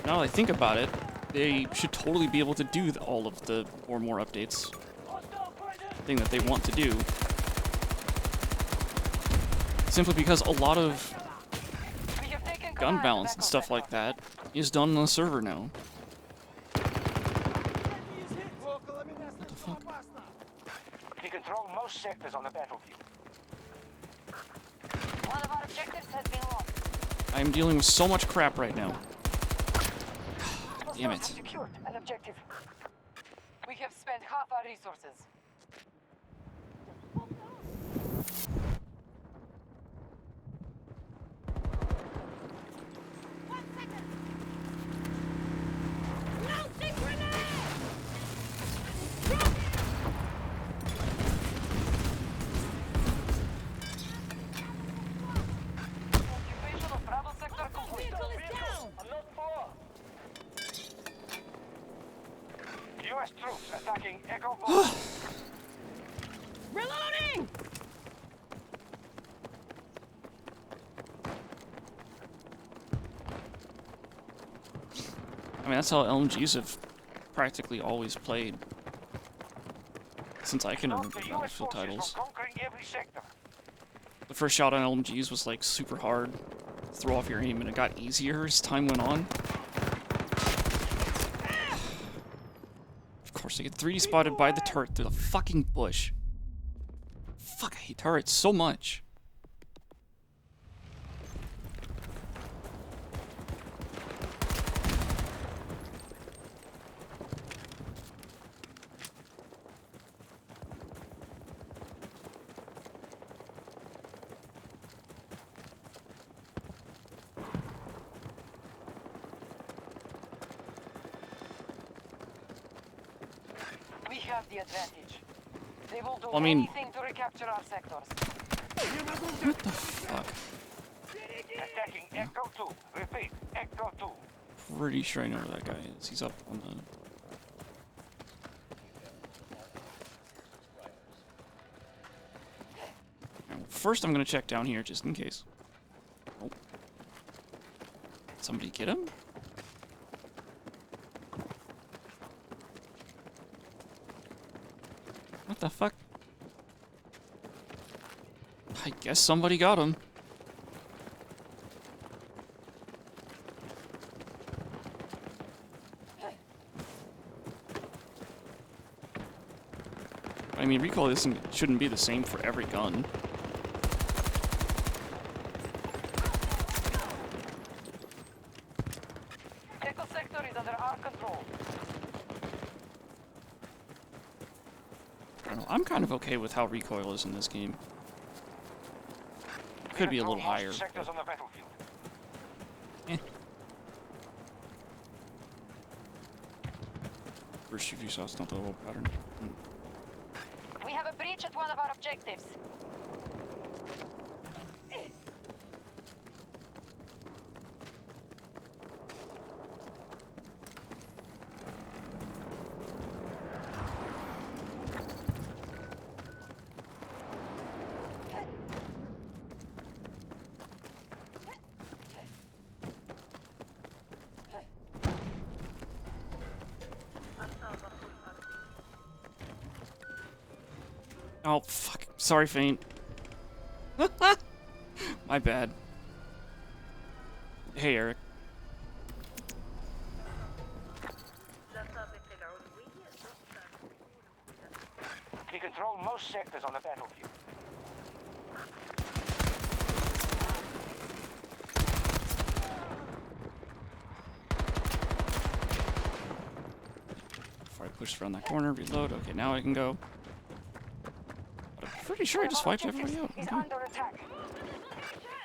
now that I think about it, they should totally be able to do all of the more and more updates thing that they want to do. Simply because a lot of We have taken gun command balance of and Echo stuff Sector. like that is done on the server now. We control most sectors on the battlefield. One of our objectives has been lost. I am dealing with so much crap right now. Damn Hostiles it. have secured an objective. We have spent half our resources. Launching grenade! Occupation of Bravo sector complete. Vehicle is down! I'm not far. U.S. troops attacking Echo 4. Reloading! I mean, that's how LMGs have practically always played. Since I can remember The U.S. Battlefield forces titles. were conquering every sector. The first shot on LMGs was like super hard to throw off your aim, and it got easier as time went on. Force to get 3D spotted by the turret through the fucking bush. Fuck, I hate turrets so much. We have the advantage. They will do I mean- anything to recapture our sectors. What the fuck? Attacking Echo 2. Repeat, Echo 2. Pretty sure I know where that guy is. He's up on the... Alright, well, first I'm gonna check down here just in case. Oh. Somebody get him? What the fuck? I guess somebody got him. I mean, recoil shouldn't be the same for every gun. Echo sector is under our control. I don't know, I'm kind of okay with how recoil is in this game. Could be a little higher. Sectors on the battlefield. Eh. First if you saw it's not the whole pattern. We have a breach at one of our objectives. Oh, fuck. Sorry, Faint. My bad. Hey, Eric. We control most sectors on the battlefield. Before I push around that corner, reload. Okay, now I can go. But I'm pretty sure I just wiped everybody out. Is Okay. under attack.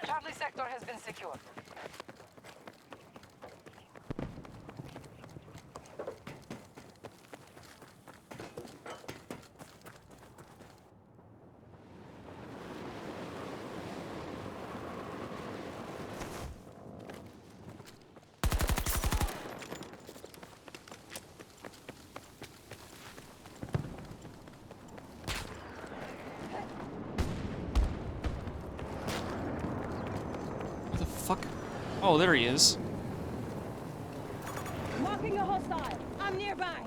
Charlie sector has been secured. What the fuck? Oh, there he is. Marking a hostile. I'm nearby.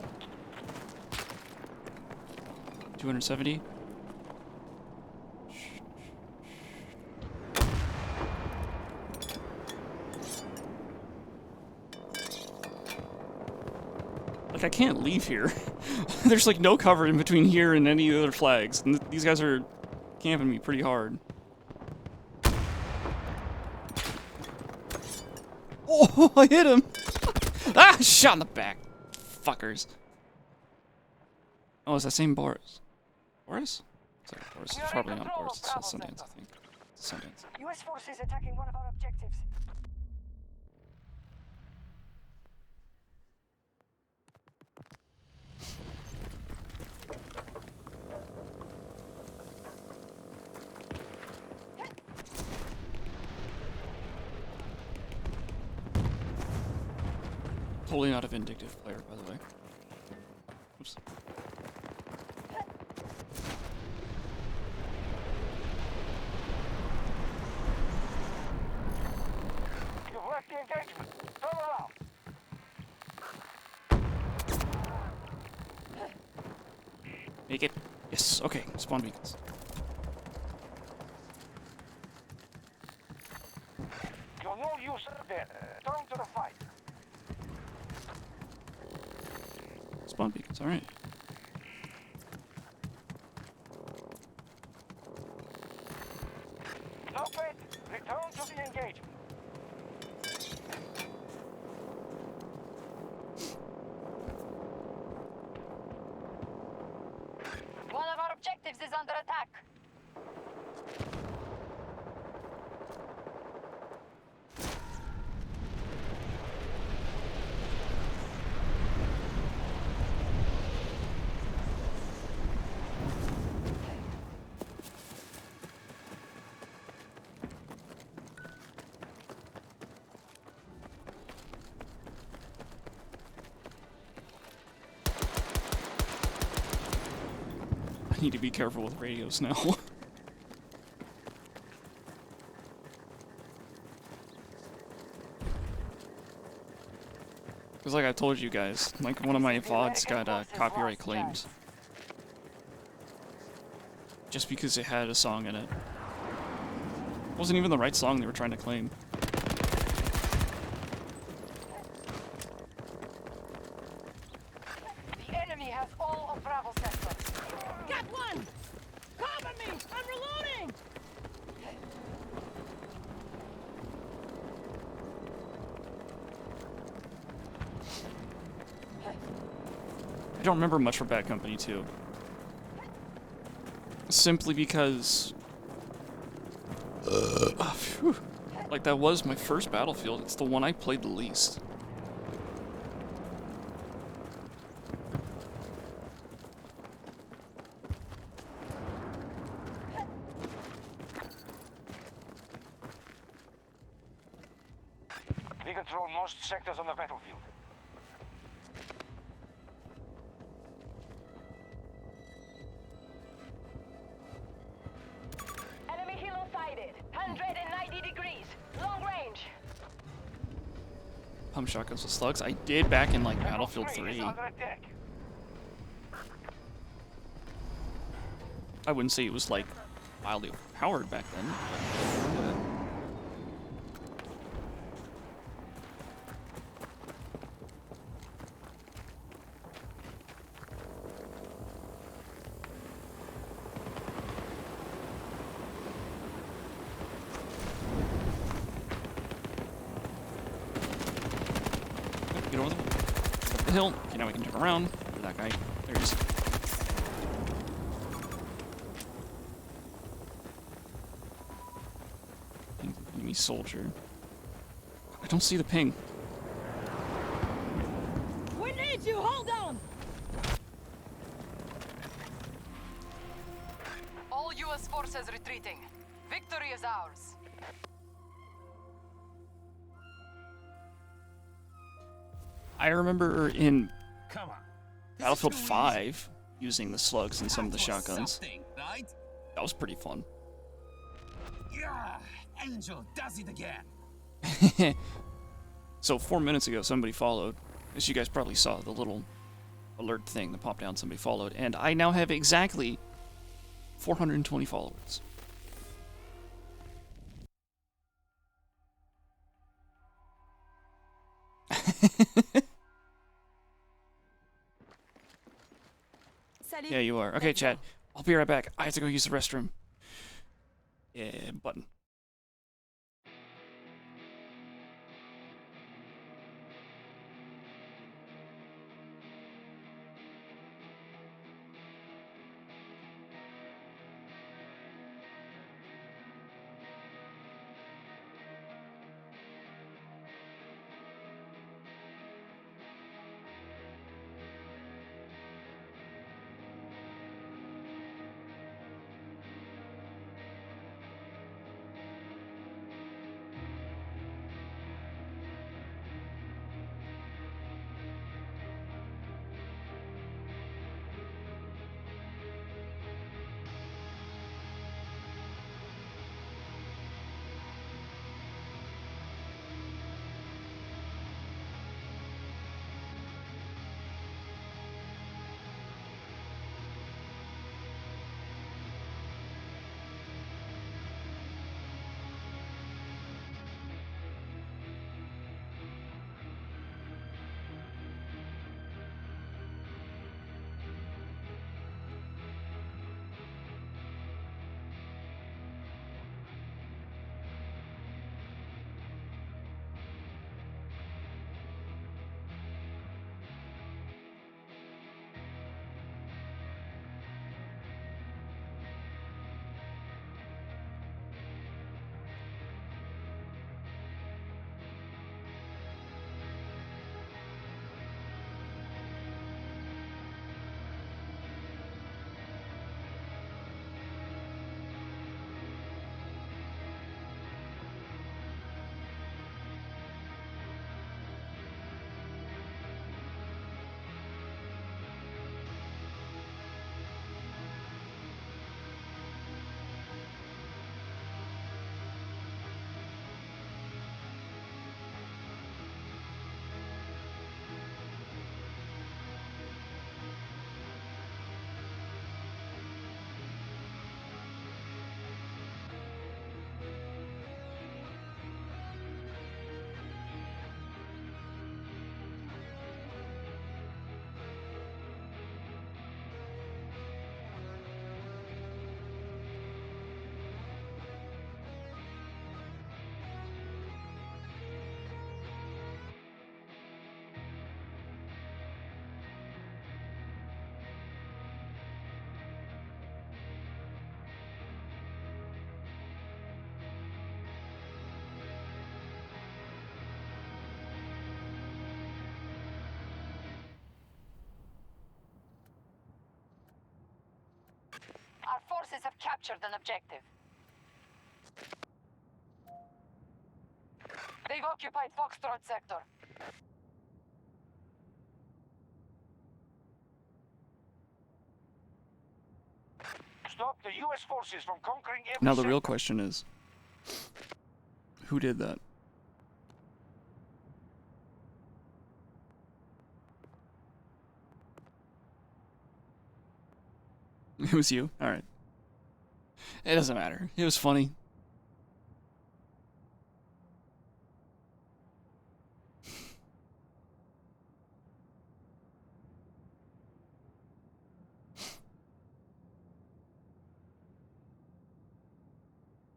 270. Like, I can't leave here. There's like no cover in between here and any other flags. And these guys are camping me pretty hard. Oh, I hit him! Ah, shot in the back. Fuckers. Oh, is that same Boris? Boris? Sorry, Boris. It's probably not Boris. It's Sundance, I think. It's Sundance. U.S. forces attacking one of our objectives. Totally not a vindictive player, by the way. Oops. You've left the engagement. Turn around. Make it. Yes, okay. Spawn beacons. You're no use there. Turn to the fight. Spawn beacons, alright. objectives is under attack. I need to be careful with radios now. Because like I told you guys, like one of my VODs got copyright claims. Just because it had a song in it. It wasn't even the right song they were trying to claim. The enemy has all of Bravo sector. Got one! Cover me! I'm reloading! I don't remember much from Bad Company 2. Simply because... phew. Like, that was my first Battlefield. It's the one I played the least. We control most sectors on the battlefield. Enemy helo sighted. 190 degrees. Long range. Pump shotguns with slugs. I did back in, like, Battlefield 3. Under attack. I wouldn't say it was, like, wildly powered back then. But get over the hill. Okay, now we can turn around. For that guy. There he is. Enemy soldier. I don't see the ping. We need you! Hold on! All U.S. forces retreating. Victory is ours. I remember in Come on. Battlefield 5 using the slugs and some of the shotguns. Something, right? That was pretty fun. Yeah, Angel does it again. So 4 minutes ago, somebody followed. As you guys probably saw, the little alert thing that popped down, somebody followed. And I now have exactly 420 followers. Yeah, you are. Okay, chat. I'll be right back. I have to go use the restroom. Yeah, button. forces have captured an objective. They've occupied Foxtrot sector. Stop the U.S. forces from conquering every Now the real sector. question is, who did that? It was you? Alright. It doesn't matter. It was funny.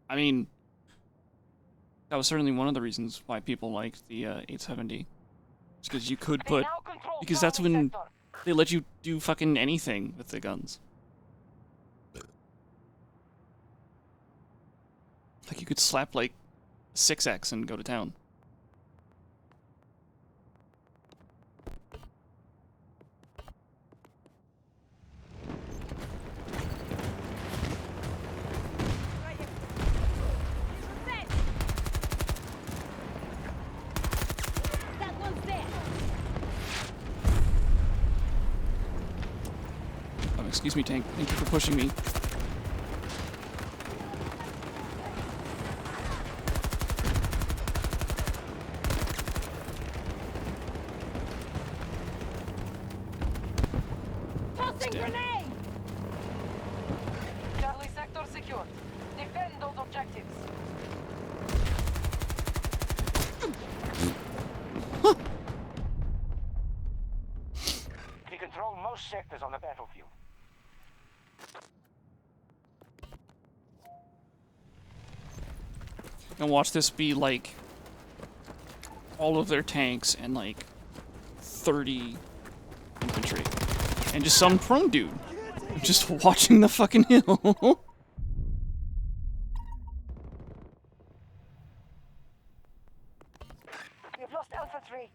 I mean, that was certainly one of the reasons why people liked the 870. It's because you could They put... now control Because that's Charlie when sector. they let you do fucking anything with the guns. Like, you could slap, like, 6X and go to town. Right here. Fedge! That one's there. Oh, excuse me, tank. Thank you for pushing me. Tossing Dead. grenade! Charlie sector secured. Defend those objectives. We control most sectors on the battlefield. And watch this be like all of their tanks and like 30 infantry. And just some prone dude. Just watching the fucking hill. We've lost Alpha 3.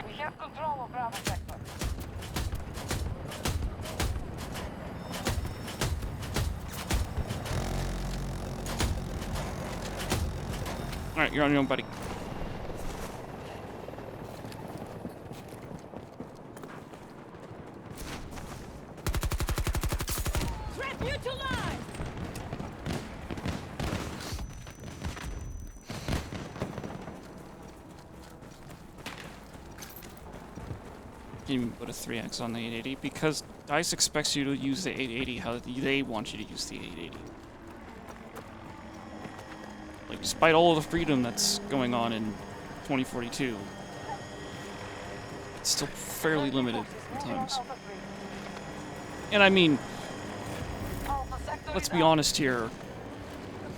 We have control of Bravo sector. Alright, you're on your own, buddy. Threat neutralized! Didn't even put a 3X on the 880 because DICE expects you to use the 880 how they want you to use the 880. Like, despite all of the freedom that's going on in 2042, it's still fairly limited at times. Alpha 3. And I mean, Alpha sector let's is be out. honest here,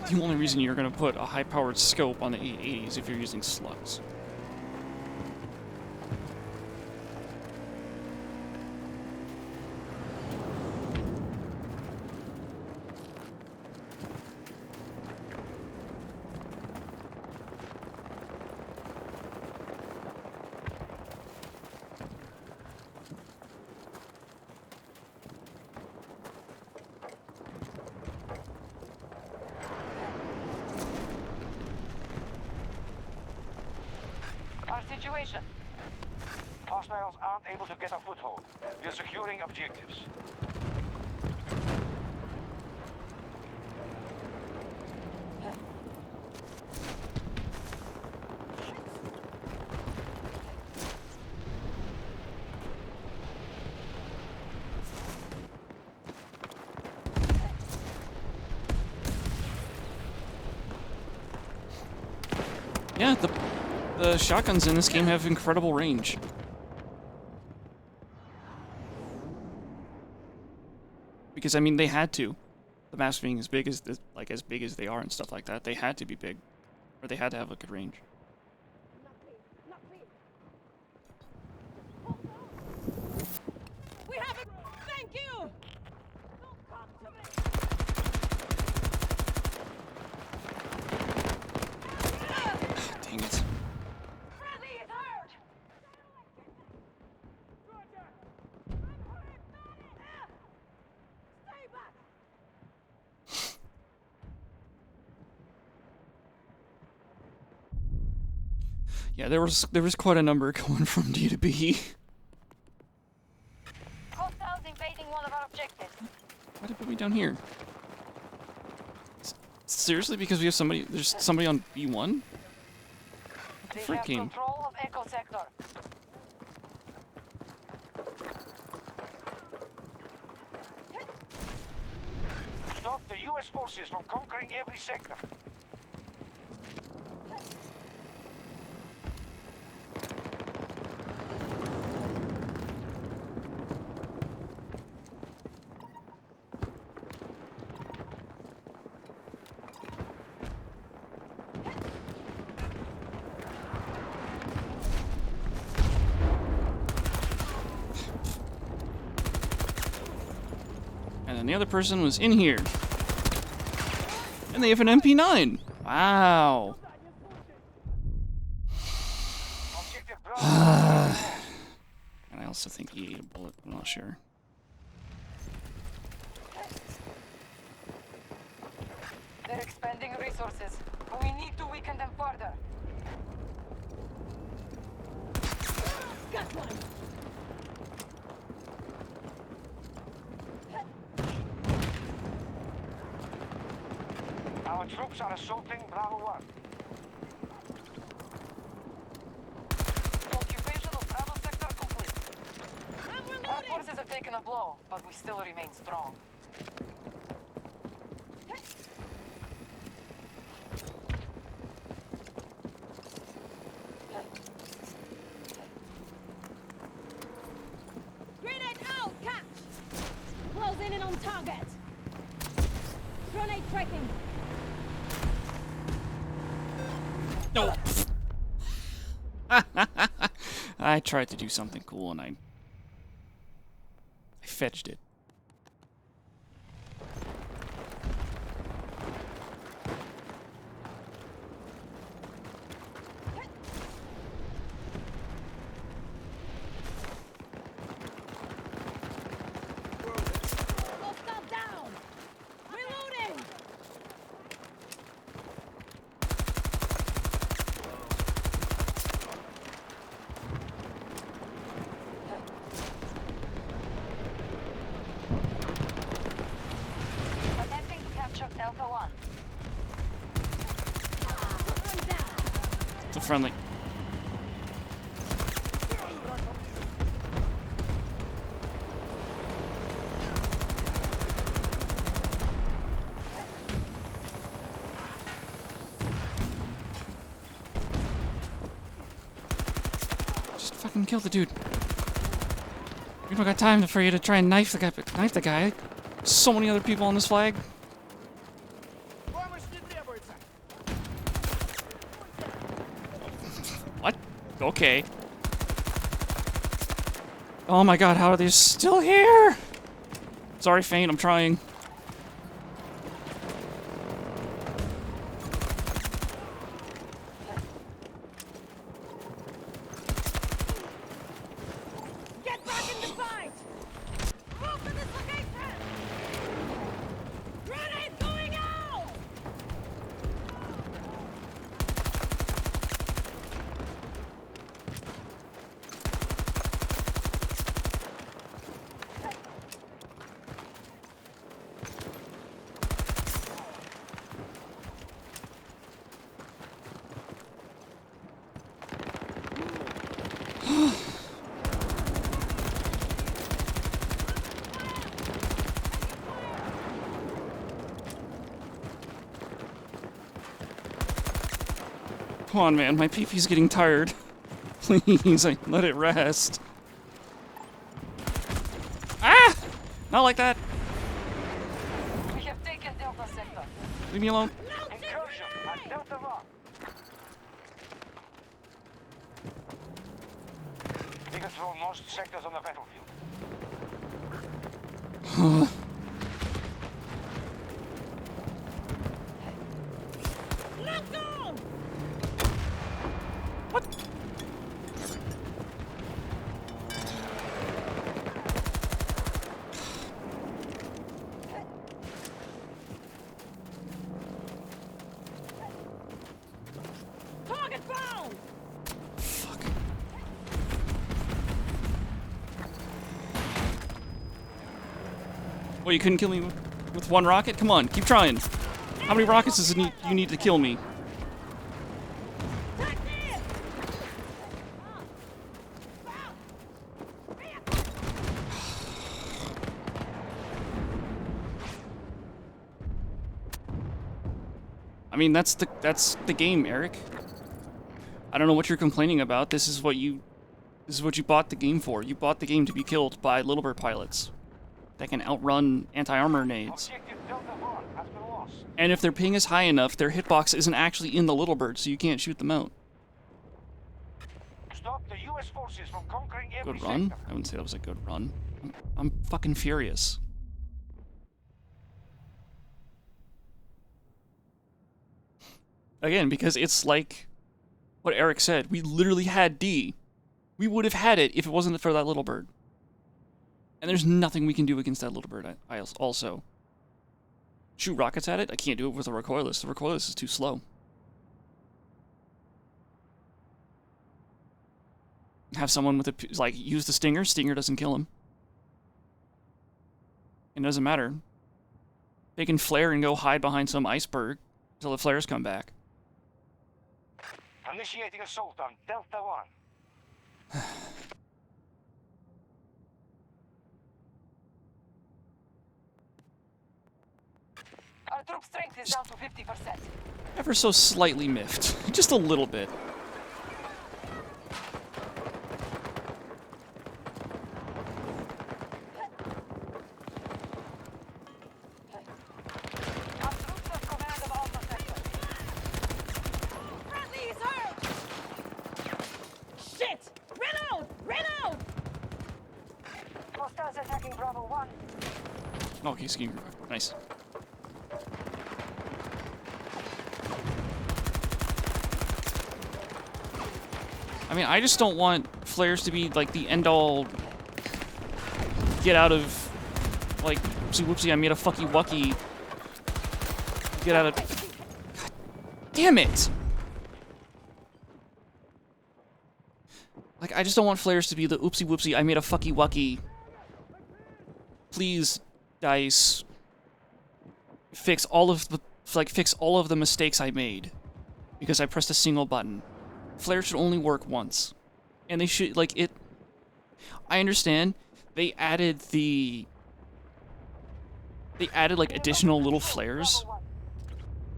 the only reason you're going to put a high-powered scope on the 880 is if you're using slugs. Our situation. Hostiles aren't able to get a foothold. We're securing objectives. Yeah, the shotguns in this game have incredible range. Because I mean, they had to. The maps being as big as as big as they are and stuff like that, they had to be big, or they had to have a good range. Not clean. Not clean. Hold on. We have it! Thank you! Don't come to me! Dang it. Friendly is hurt! Stay Yeah, there was quite a number going from D to B. Hostiles invading one of our objectives. Why did it put me down here? Seriously? Because we have somebody... There's somebody on B1? They have Freaking... control of Echo Sector. Stop the U.S. forces from conquering every sector. And then the other person was in here. And they have an MP9. Wow. Objective Bravo. And I also think he ate a bullet. I'm not sure. They're expending resources. We need to weaken them further. Got one! Our troops are assaulting Bravo 1. Occupation of Bravo Sector complete. I'm Our reloading! forces have taken a blow, but we still remain strong. Grenade out! Catch! Closing in on target! Grenade tracking! No. I tried to do something cool and I fetched it. Hostile down! Reloading! Attempting to capture Delta 1. One down! It's a friendly. Just fucking kill the dude. We don't got time for you to try and knife the guy. So many other people on this flag. What? Okay. Oh my god, how are they still here? Sorry, Faint, I'm trying. Get back in the fight! Move to this location! Grenade going out! Come on, man, my PP-'s getting tired. Please, let it rest. Ah! Not like that. We have taken Delta Sector. Leave me alone. Incursion at Delta 1. We control most sectors on the battlefield. Locked on! What? Target found! Well, you couldn't kill me with one rocket? Come on, keep trying. How many rockets does you need to kill me? I mean, that's the game, Eric. I don't know what you're complaining about. This is what you bought the game for. You bought the game to be killed by Little Bird pilots that can outrun anti-armor nades. And if their ping is high enough, their hitbox isn't actually in the Little Bird, so you can't shoot them out. Stop the US forces from conquering every Good run? sector. I wouldn't say that was a good run. I'm fucking furious. Again, because it's like what Eric said. We literally had D. We would have had it if it wasn't for that Little Bird. And there's nothing we can do against that Little Bird. I also shoot rockets at it. I can't do it with a recoilless. The recoilless is too slow. Have someone with a, like, use the stinger. Stinger doesn't kill him. It doesn't matter. They can flare and go hide behind some iceberg until the flares come back. Initiating assault on Delta 1. Our troop strength is down to 50%. Ever so slightly miffed. Just a little bit. Our troops have command of Alpha Sector. Bradley is hurt! Shit! Reload! Reload! Hostiles attacking Bravo 1. Okay, skiing. Nice. I mean, I just don't want flares to be like the end-all get out of, like, whoopsie whoopsie, I made a fucky wucky. Get out of. God damn it! Like, I just don't want flares to be the oopsie whoopsie, I made a fucky wucky. Please, DICE, fix all of the mistakes I made because I pressed a single button. Flares should only work once, and they should, like, it. I understand they added like additional little flares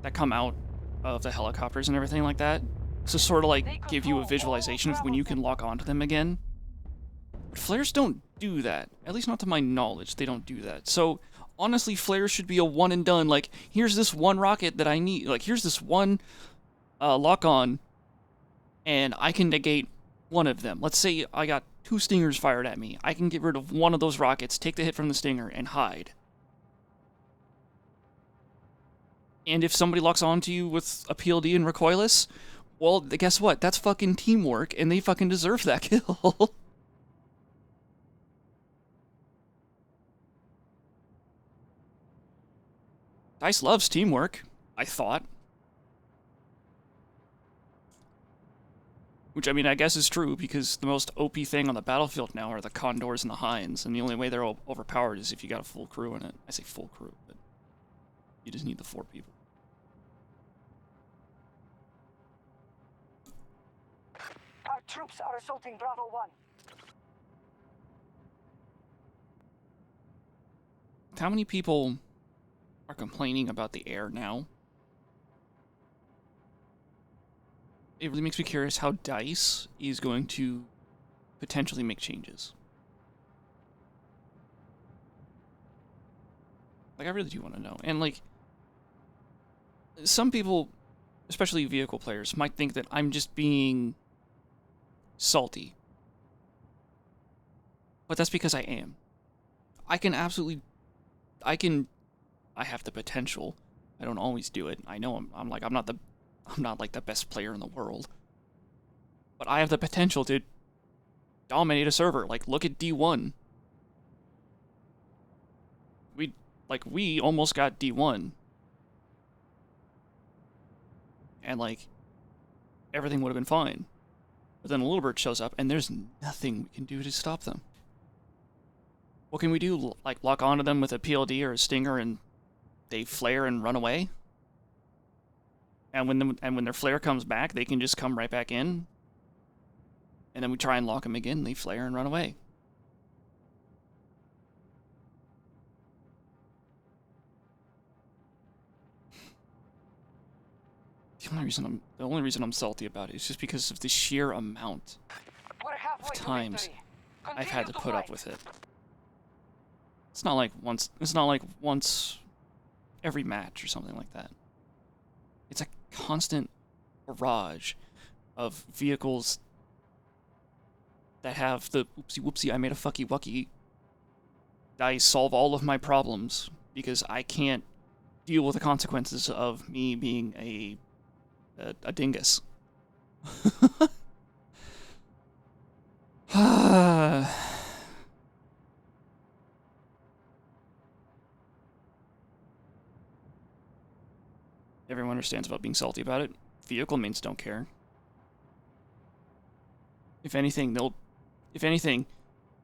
that come out of the helicopters and everything like that, so sort of like give you a visualization of when you can lock onto them again. But flares don't do that. At least not to my knowledge, they don't do that. So honestly, flares should be a one and done. Like, here's this one rocket that I need. Like, here's this one lock on, and I can negate one of them. Let's say I got 2 stingers fired at me. I can get rid of one of those rockets, take the hit from the stinger, and hide. And if somebody locks onto you with a PLD and recoilless, well, guess what? That's fucking teamwork, and they fucking deserve that kill. DICE loves teamwork, I thought. Which, I mean, I guess is true, because the most OP thing on the battlefield now are the Condors and the Hinds, and the only way they're overpowered is if you got a full crew in it. I say full crew, but you just need the 4 people. Our troops are assaulting Bravo 1. How many people are complaining about the air now? It really makes me curious how DICE is going to potentially make changes. Like, I really do want to know. And, like, some people, especially vehicle players, might think that I'm just being salty. But that's because I am. I have the potential. I don't always do it. I know I'm not like the best player in the world. But I have the potential to dominate a server. Like, look at D1. We almost got D1. And, like, everything would have been fine. But then a Little Bird shows up, and there's nothing we can do to stop them. What can we do? Like lock onto them with a PLD or a stinger and they flare and run away? And when their flare comes back, they can just come right back in. And then we try and lock them again, they flare and run away. The only reason I'm salty about it is just because of the sheer amount We're halfway of to times victory. I've had to Continue put up fight. with it. It's not like once every match or something like that. It's a constant barrage of vehicles that have the oopsie whoopsie I made a fucky wucky. I solve all of my problems because I can't deal with the consequences of me being a dingus. Everyone understands about being salty about it. Vehicle mains don't care. If anything,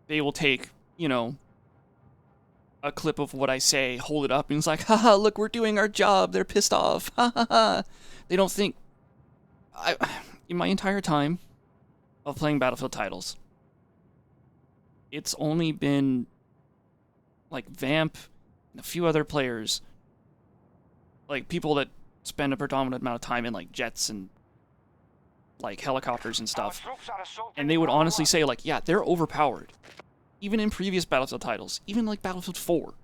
they will take, you know, a clip of what I say, hold it up, and it's like, haha, look, we're doing our job. They're pissed off. Ha ha ha. They don't think. In my entire time of playing Battlefield titles, it's only been like Vamp and a few other players, like people that spend a predominant amount of time in like jets and like helicopters and stuff, and they would honestly say like, yeah, they're overpowered. Even in previous Battlefield titles, even like Battlefield 4.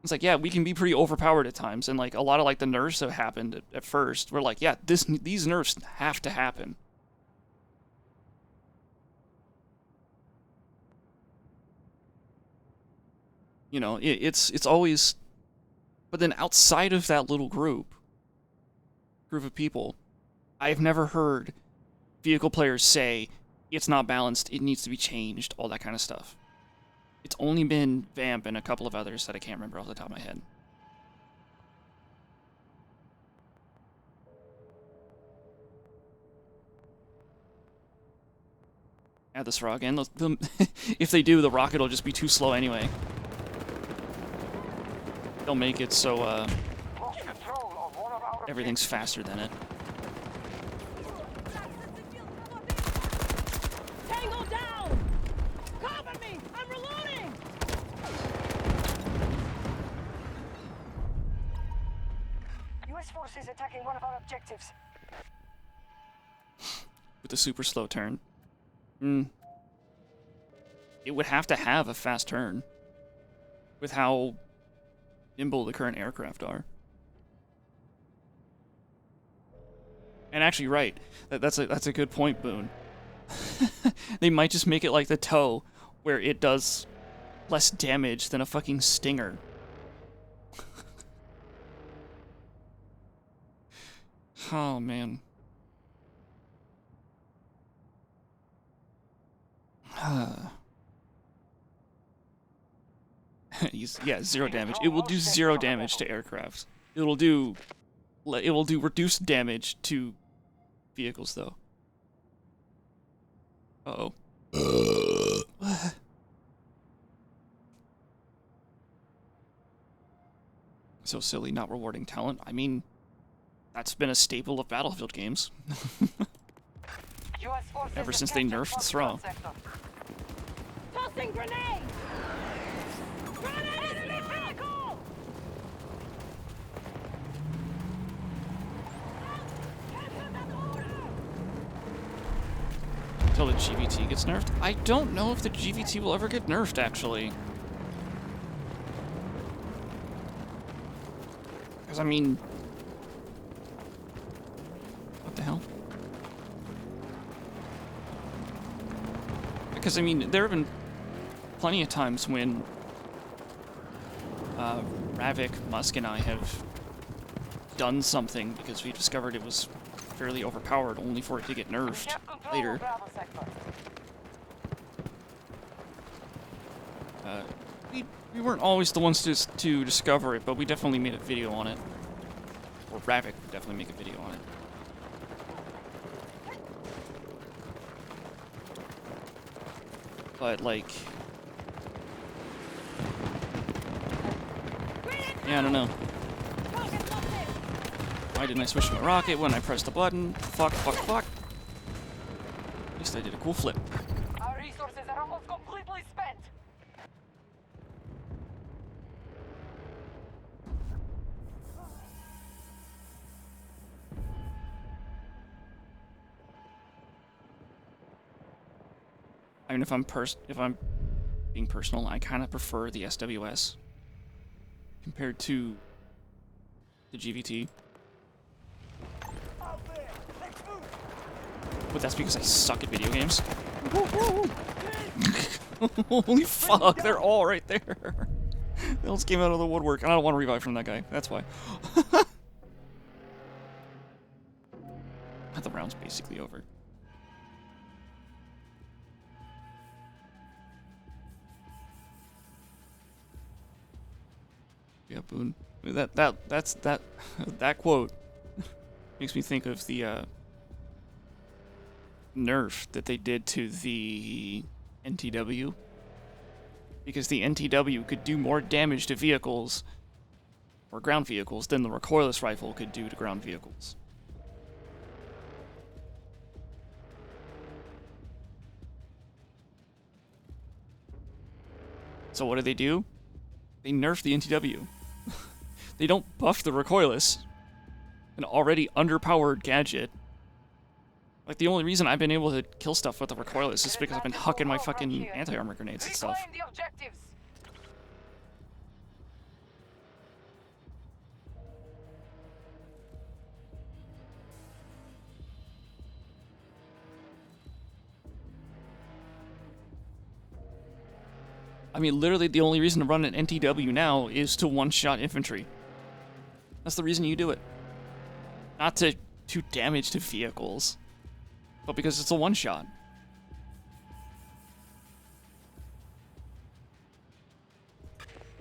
It's like, yeah, we can be pretty overpowered at times, and like a lot of like the nerfs that happened at first were like, yeah, these nerfs have to happen. You know, it's always, but then outside of that little group of people, I've never heard vehicle players say it's not balanced, it needs to be changed, all that kind of stuff. It's only been Vamp and a couple of others that I can't remember off the top of my head. Add this rock in. If they do, the rocket will just be too slow anyway. They'll make it so everything's faster than it. Tango down! Cover me! I'm reloading! U.S. forces attacking one of our objectives. With the super slow turn. It would have to have a fast turn with how nimble the current aircraft are. And actually, right, that's a good point, Boone. They might just make it like the TOW, where it does less damage than a fucking Stinger. Oh, man. Yeah, 0 damage. It will do 0 damage to aircraft. It will do reduced damage to vehicles, though. Uh-oh. So silly, not rewarding talent. I mean, that's been a staple of Battlefield games. US forces Ever have since they captured nerfed one throw. sector. Tossing grenade! Grenade! Enemy vehicle! Until the GVT gets nerfed? I don't know if the GVT will ever get nerfed, actually. Because, I mean... What the hell? Because, I mean, there have been plenty of times when Ravik, Musk, and I have done something because we discovered it was fairly overpowered, only for it to get nerfed We have control later. of Bravo sector. We weren't always the ones to discover it, but we definitely made a video on it. Or Ravik would definitely make a video on it. But, like... Yeah, I don't know. Target locked in. Why didn't I switch to a rocket when I pressed the button? Fuck, fuck, fuck. At least I did a cool flip. Our resources are almost completely spent. I mean, if I'm being personal, I kind of prefer the SWS compared to the GVT. But that's because I suck at video games. Holy fuck, they're all right there. They almost came out of the woodwork. I don't want to revive from that guy. That's why. The round's basically over. Yeah, Boone. That quote makes me think of the nerf that they did to the NTW. Because the NTW could do more damage to vehicles or ground vehicles than the recoilless rifle could do to ground vehicles. So what do? They nerf the NTW. They don't buff the recoilless, an already underpowered gadget. Like, the only reason I've been able to kill stuff with the recoilless is because I've been hucking my fucking anti-armor grenades and stuff. Reclaim the objectives. I mean, literally the only reason to run an NTW now is to one-shot infantry. That's the reason you do it. Not to do damage to vehicles, but because it's a one-shot.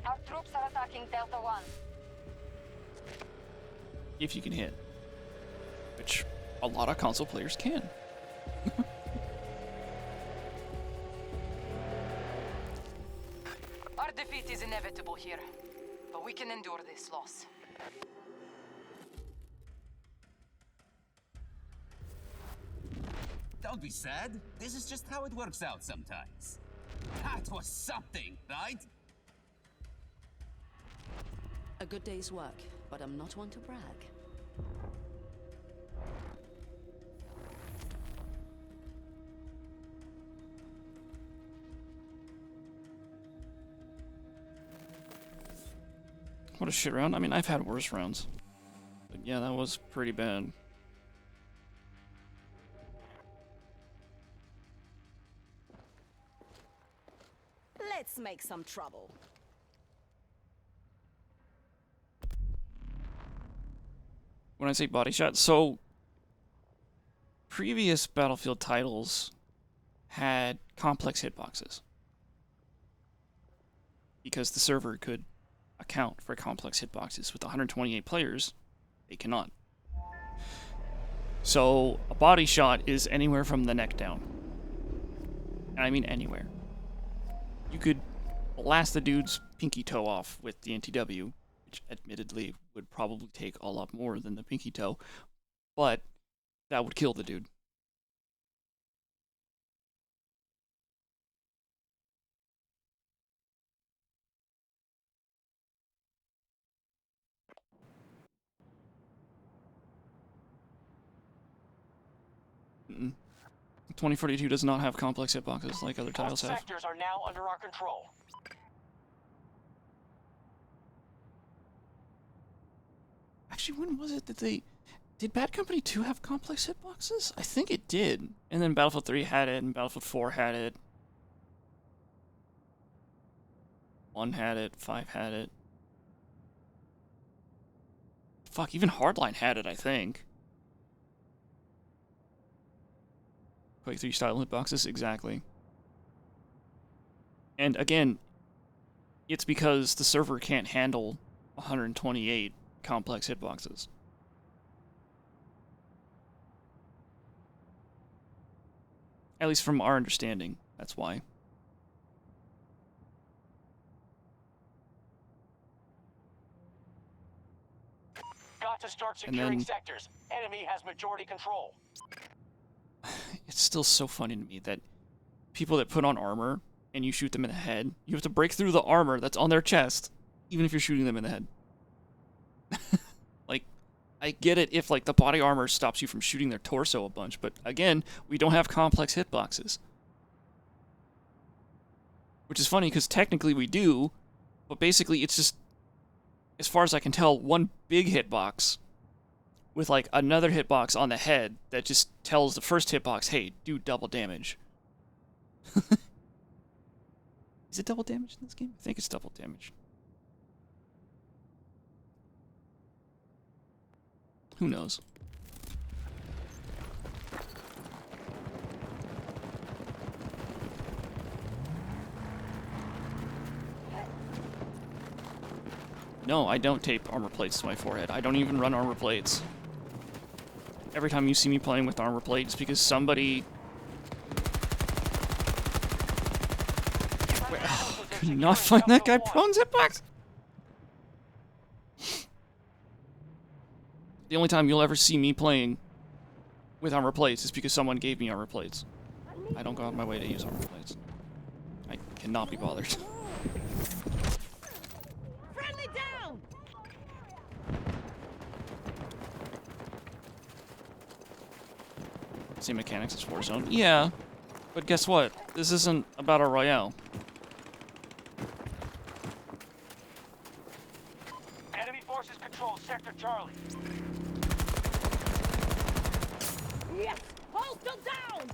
Our troops are attacking Delta 1. If you can hit. Which a lot of console players can. Our defeat is inevitable here, but we can endure this loss. Don't be sad. This is just how it works out sometimes. That was something, right? A good day's work, but I'm not one to brag. What a shit round. I mean, I've had worse rounds. But yeah, that was pretty bad. Let's make some trouble. When I say body shot, so previous Battlefield titles had complex hitboxes. Because the server could account for complex hitboxes. With 128 players, they cannot. So a body shot is anywhere from the neck down. And I mean anywhere. You could blast the dude's pinky toe off with the NTW, which admittedly would probably take a lot more than the pinky toe, but that would kill the dude. Mm-mm. 2042 does not have complex hitboxes like other titles Both have. sectors are now under our control. Actually, when was it that they... Did Bad Company 2 have complex hitboxes? I think it did. And then Battlefield 3 had it, and Battlefield 4 had it. 1 had it, 5 had it. Fuck, even Hardline had it, I think. Quake 3 style hitboxes, exactly. And again, it's because the server can't handle 128 complex hitboxes. At least from our understanding, that's why. not to start And securing then- sectors. Enemy has majority control. It's still so funny to me that people that put on armor and you shoot them in the head, you have to break through the armor that's on their chest, even if you're shooting them in the head. Like, I get it if, like, the body armor stops you from shooting their torso a bunch, but again, we don't have complex hitboxes. Which is funny, because technically we do, but basically it's just, as far as I can tell, one big hitbox with, like, another hitbox on the head that just tells the first hitbox, hey, do double damage. Is it double damage in this game? I think it's double damage. Who knows? No, I don't tape armor plates to my forehead. I don't even run armor plates. Every time you see me playing with armor plates, because somebody... Wait, oh, I could not find that guy prone's hitbox! The only time you'll ever see me playing with armor plates is because someone gave me armor plates. I don't go out of my way to use armor plates. I cannot be bothered. Friendly down! Same mechanics as Warzone. Yeah, but guess what? This isn't a battle royale. Enemy forces control Sector Charlie. Yes! Hostile down!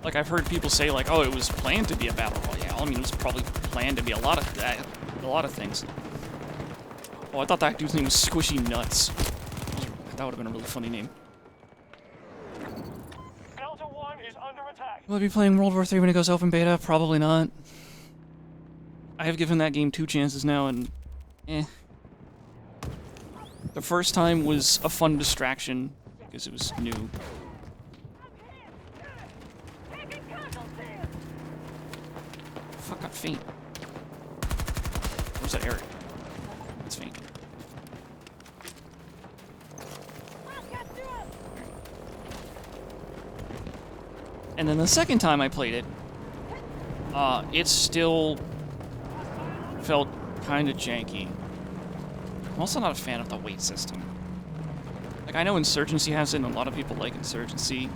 Like, I've heard people say, like, oh, it was planned to be a battle royale. I mean, it was probably planned to be a lot of things. Oh, I thought that dude's name was Squishy Nuts. That would have been a really funny name. Delta 1 is under attack. Will I be playing World War III when it goes open beta? Probably not. I have given that game 2 chances now, and eh. The first time was a fun distraction, because it was new. Fuck, got faint. Where's that area? It's faint. And then the second time I played it, it still felt kind of janky. I'm also not a fan of the weight system. Like, I know Insurgency has it, and a lot of people like Insurgency.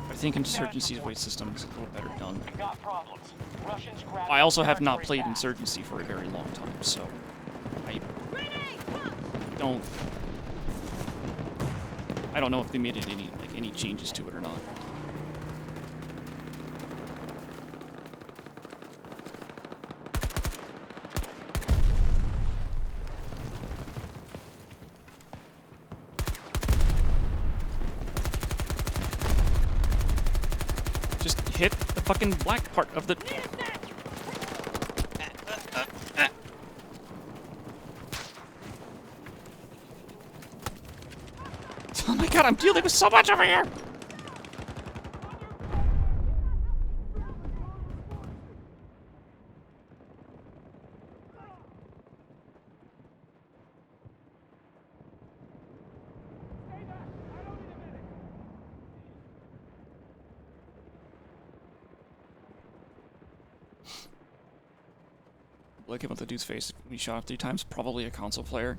I think Insurgency's weight system is a little better done. We got problems. Russians grab I also have not territory played fast. Insurgency for a very long time, so I don't know if they made it any changes to it or not. Just hit the fucking black part of the... Oh my god, I'm dealing with so much over here! Looking at the dude's face when he shot 3 times, probably a console player.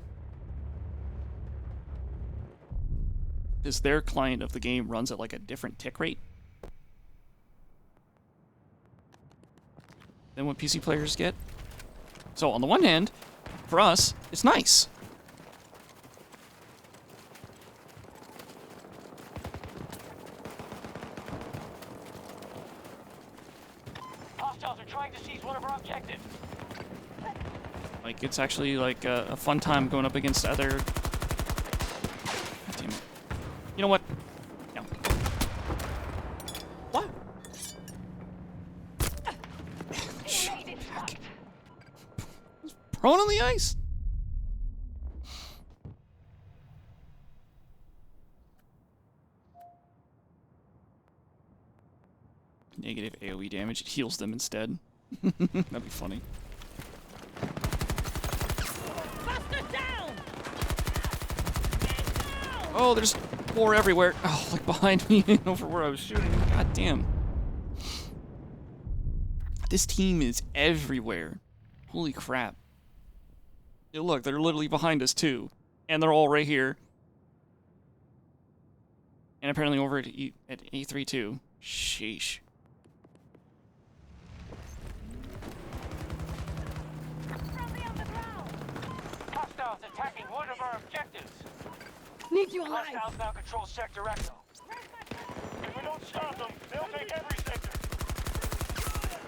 Because their client of the game runs at like a different tick rate than what PC players get. So on the one hand, for us, it's nice. Hostiles are trying to seize one of our objectives. Like, it's actually like a fun time going up against other... God damn it. You know what? No. What? Prone on the ice? Negative AoE damage. It heals them instead. That'd be funny. Oh, there's more everywhere. Oh, like behind me and over where I was shooting. God damn. This team is everywhere. Holy crap. Yeah, look, they're literally behind us too. And they're all right here. And apparently over at A3 too. Sheesh. Hostiles attacking one of our objectives. Need you alive. Hostiles now control Sector Echo. If we don't stop them, they'll take every sector.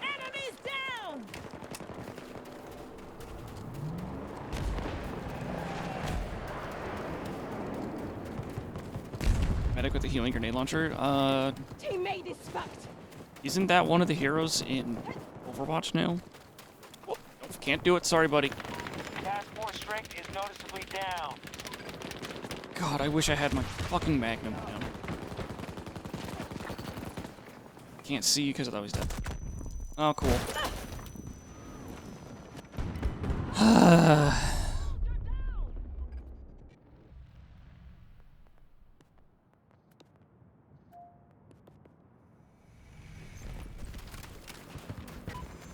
Enemies down. Medic with the healing grenade launcher. Teammate is fucked. Isn't that one of the heroes in Overwatch now? Well, can't do it. Sorry, buddy. Task Force strength is noticeably down. God, I wish I had my fucking Magnum now. Can't see you because I thought he was dead. Oh, cool.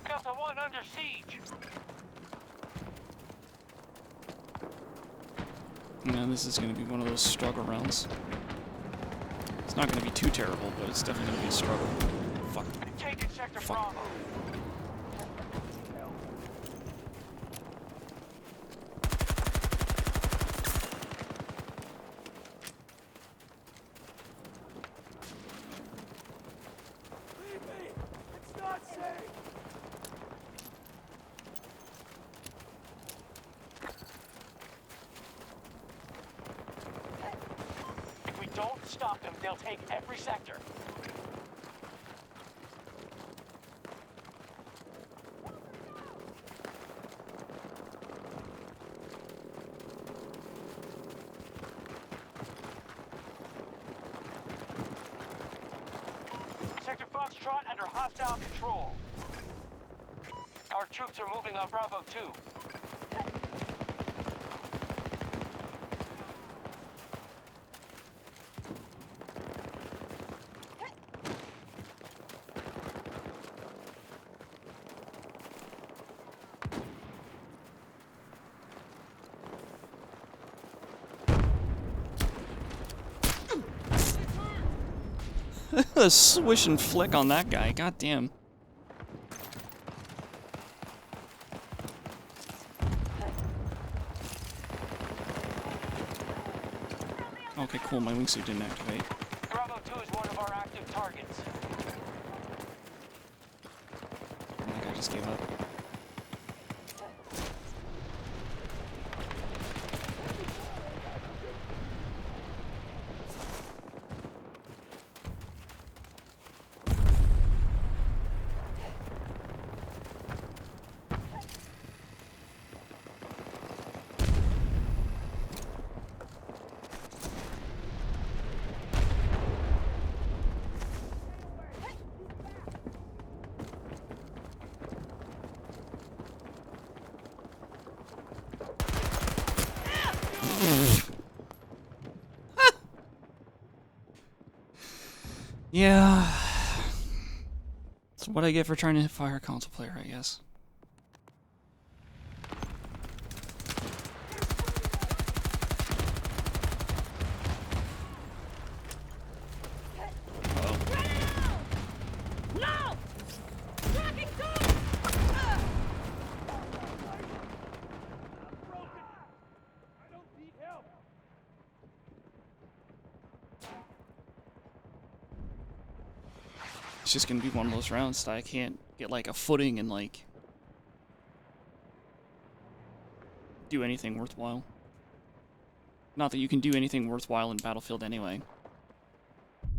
Delta 1 under siege. Man, this is going to be one of those struggle rounds. It's not going to be too terrible, but it's definitely going to be a struggle. Fuck. Taking Sector Fuck. Bravo. If we don't stop them, they'll take every sector. Sector Foxtrot under hostile control. Our troops are moving on Bravo 2. A swish and flick on that guy. God damn. Okay, cool. My wingsuit didn't activate. Bravo 2 is one of our active targets. That guy just gave up. Yeah. That's what I get for trying to fire a console player, I guess. No! Tracking through! It's just gonna be one of those rounds that I can't get like a footing and like do anything worthwhile. Not that you can do anything worthwhile in Battlefield anyway.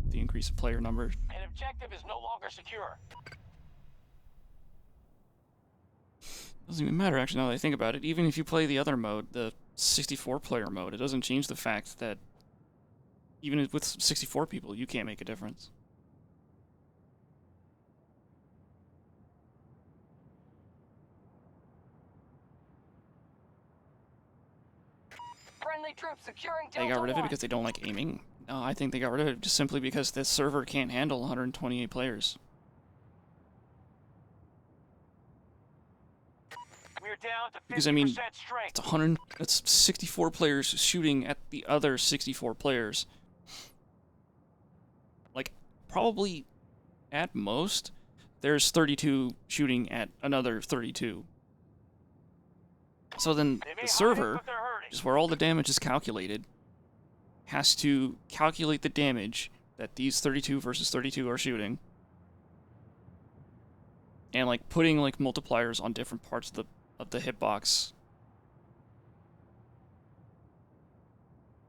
The increase of player numbers. An objective is no longer secure. Doesn't even matter actually now that I think about it. Even if you play the other mode, the 64 player mode, it doesn't change the fact that even with 64 people, you can't make a difference. friendly troops securing They Delta got rid of it 1. because they don't like aiming. No, I think they got rid of it just simply because this server can't handle 128 players. We're down to 50% Because I mean, strength. that's 64 players shooting at the other 64 players. Like, probably at most, there's 32 shooting at another 32. So then They may the hide it, server, but they're hurting. which is where all the damage is calculated, has to calculate the damage that these 32 versus 32 are shooting. And like putting like multipliers on different parts of the hitbox.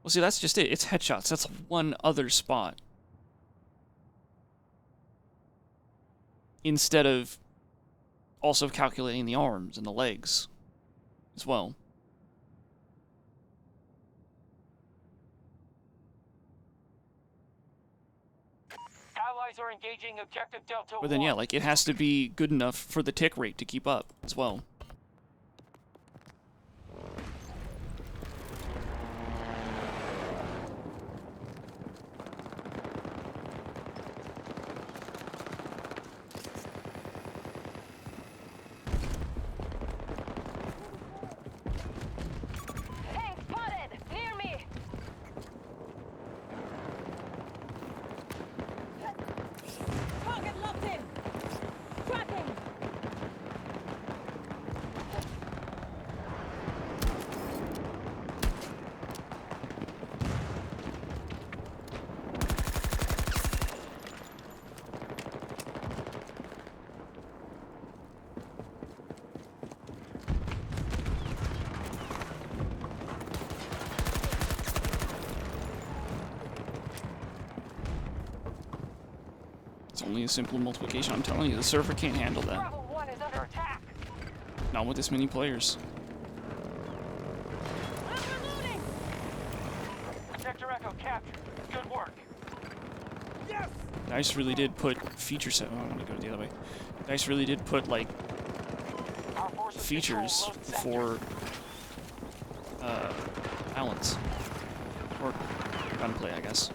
Well, see, that's just it. It's headshots. That's one other spot. Instead of also calculating the arms and the legs as well. Allies are engaging objective Delta 1. But then, yeah, like, it has to be good enough for the tick rate to keep up as well. Tank spotted! Near me! Target locked in. Tracking. It's only a simple multiplication. I'm telling you, the server can't handle that. Bravo 1 is under attack! Not with this many players. I'm reloading. Sector Echo captured. Good work. DICE really did put feature set. Oh, I'm gonna go the other way. DICE really did put like Our forces features control most sectors. for balance or gunplay, I guess.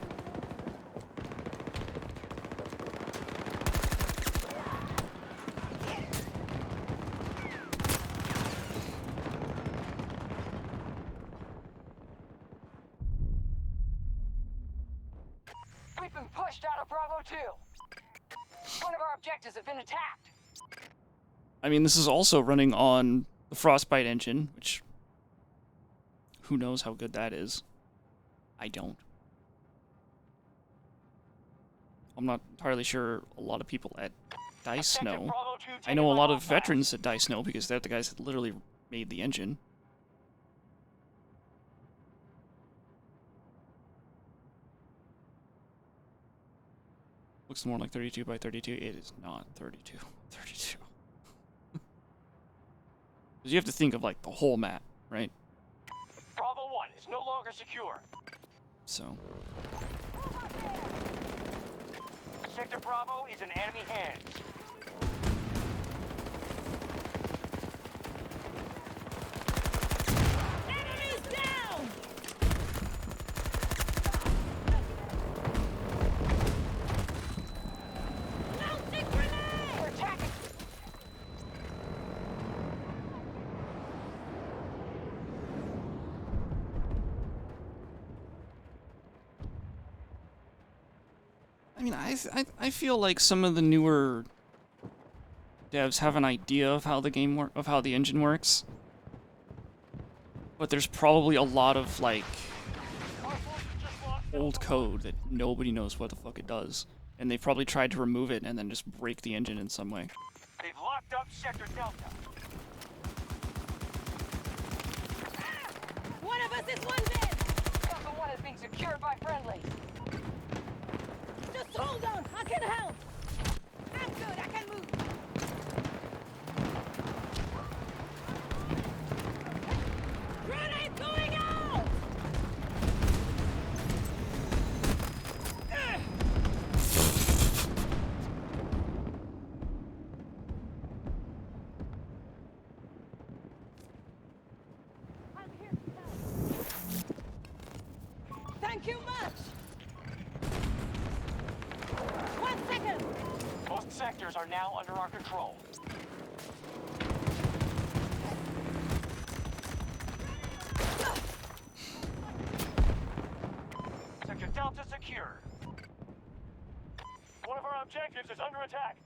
We've been pushed out of Bravo 2! One of our objectives has been attacked! I mean, this is also running on the Frostbite engine, which who knows how good that is. I don't. I'm not entirely sure a lot of people at DICE Objective know. Bravo 2 I taken know a by lot of hostiles. veterans at DICE know because they're the guys that literally made the engine. Looks more like 32 by 32. It is not 32. 32. Because you have to think of like the whole map, right? Bravo 1 is no longer secure. So, Sector Bravo is in enemy hands. Enemies down. Launching grenade. We're attacking! I mean, I feel like some of the newer devs have an idea of how the game of how the engine works, but there's probably a lot of like Our forces just lost old Delta code that nobody knows what the fuck it does, and they've probably tried to remove it and then just break the engine in some way. 1. They've locked up Sector Delta. One of us is wounded. Delta 1 is being secured by friendlies! Just hold on. I can help. I'm good. I can move. Grenade going out. I'm here to help. most sectors are now under our control. Sector Delta secure. One of our objectives is under attack.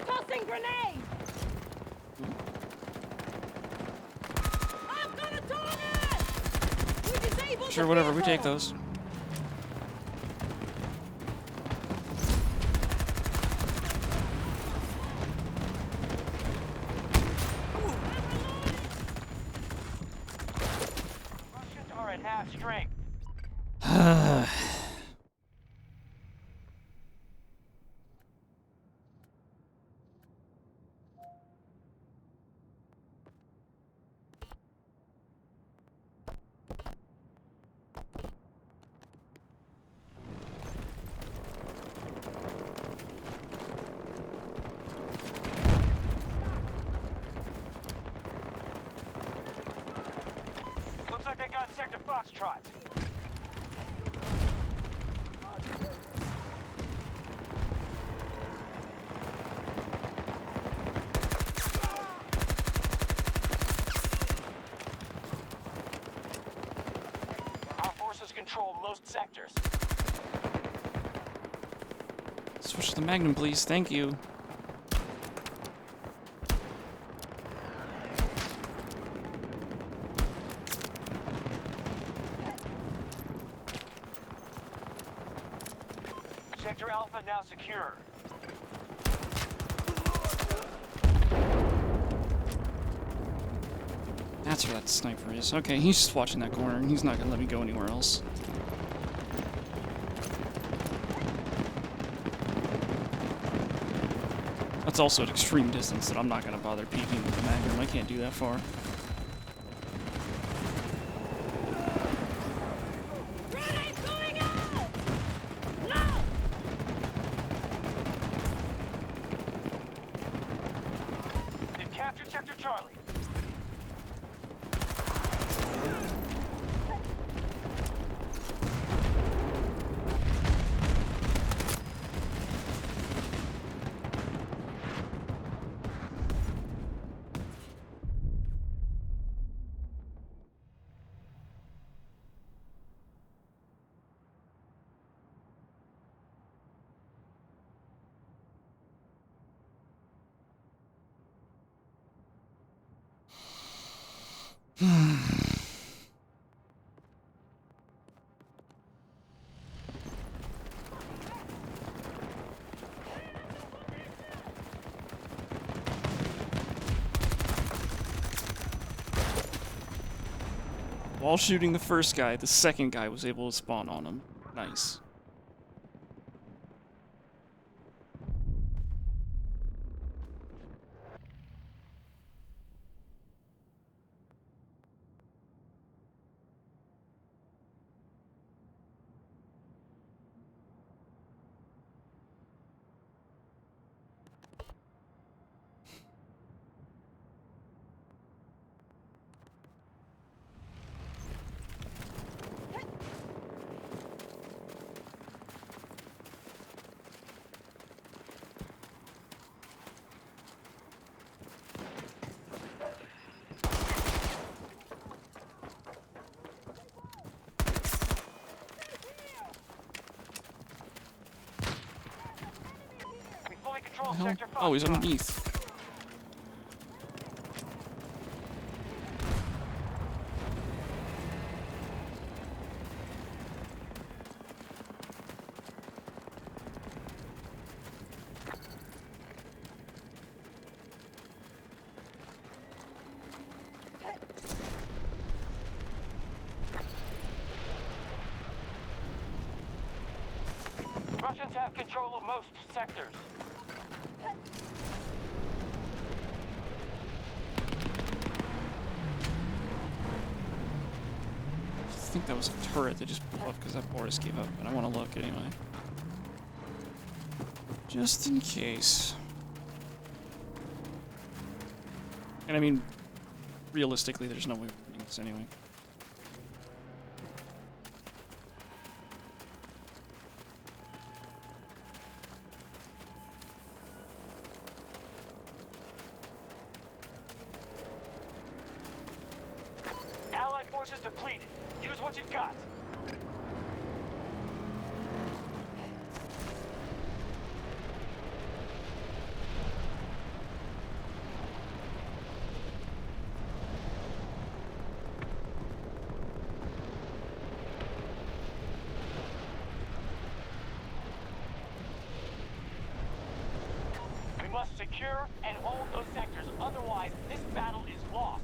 Tossing grenade! I've got a target! We disabled Sure, the whatever. We vehicle! take those. Russians are at half strength. Looks like they got Sector Foxtrot. Our forces control most sectors. Switch to the Magnum, please. Thank you. Sector Alpha now secure. That's where that sniper is. Okay, he's just watching that corner, and he's not gonna let me go anywhere else. That's also at extreme distance that I'm not gonna bother peeking with the Magnum. I can't do that far. Grenade going out! No! They've captured Sector Charlie. While shooting the first guy, the second guy was able to spawn on him. Nice. We fully control Hell? Sector Oh, he's Foxtrot. underneath. Russians have control of most sectors. I think that was a turret that just blew up because that Boris gave up, but I want to look anyway. Just in case. And I mean, realistically, there's no way we're winning this anyway. Allied forces depleted. Use what you've got. We must secure and hold those sectors, otherwise this battle is lost.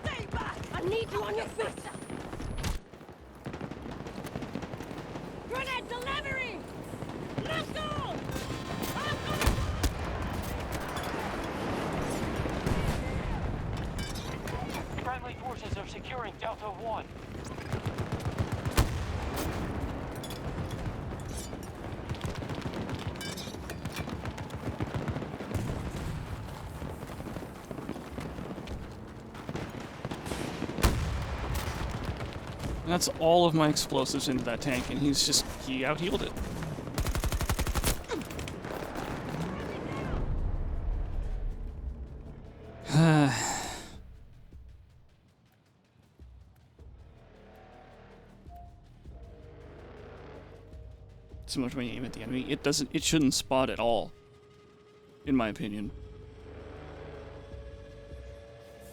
Stay back! I need you on your feet! Grenade delivery! Let's go! I'm coming! Friendly forces are securing Delta 1. That's all of my explosives into that tank, and he out-healed it. So much when you aim at the enemy, it shouldn't spot at all, in my opinion.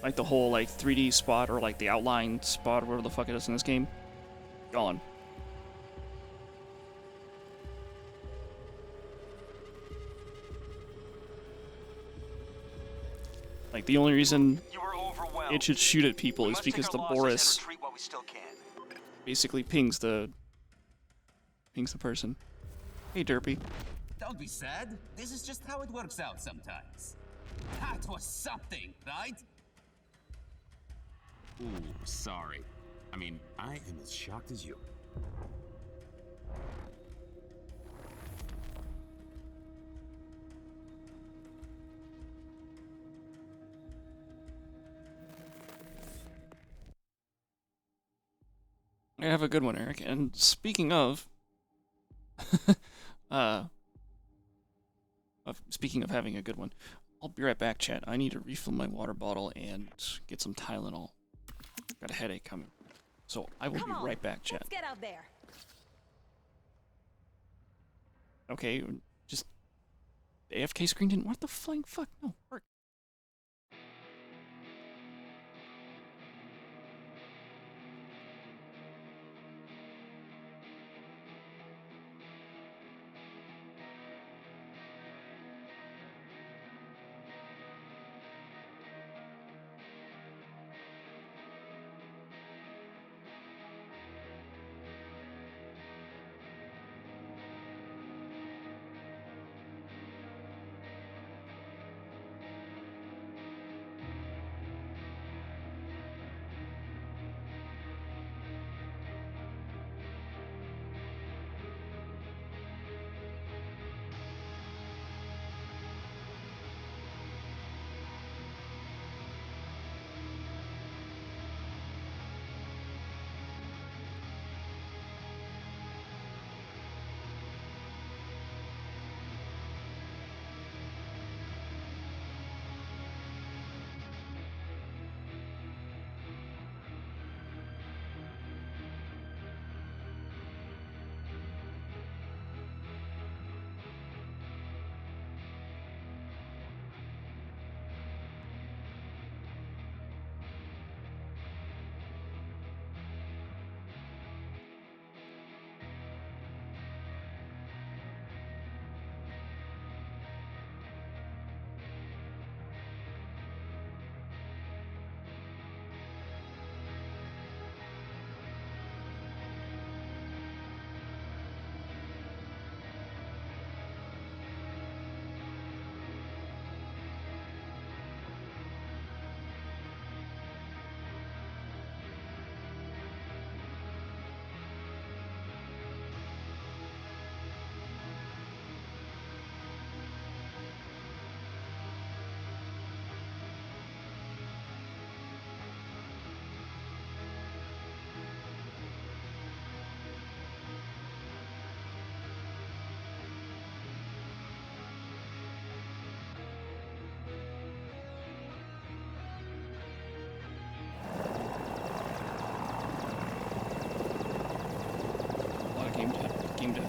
Like the whole like 3D spot or like the outline spot or whatever the fuck it is in this game, gone. Like the only reason You were overwhelmed. it should shoot at people We is must take because our the losses and Boris retreat while we still can. basically pings the person. Hey Derpy. Don't be sad. This is just how it works out sometimes. That was something, right? Ooh, sorry. I mean, I am as shocked as you. I have a good one, Eric. And speaking of, speaking of having a good one, I'll be right back, chat. I need to refill my water bottle and get some Tylenol. Got a headache coming. So I will Come be on, right back, chat. let's get out there. Okay, just the AFK screen didn't. What the flying fuck? No, work.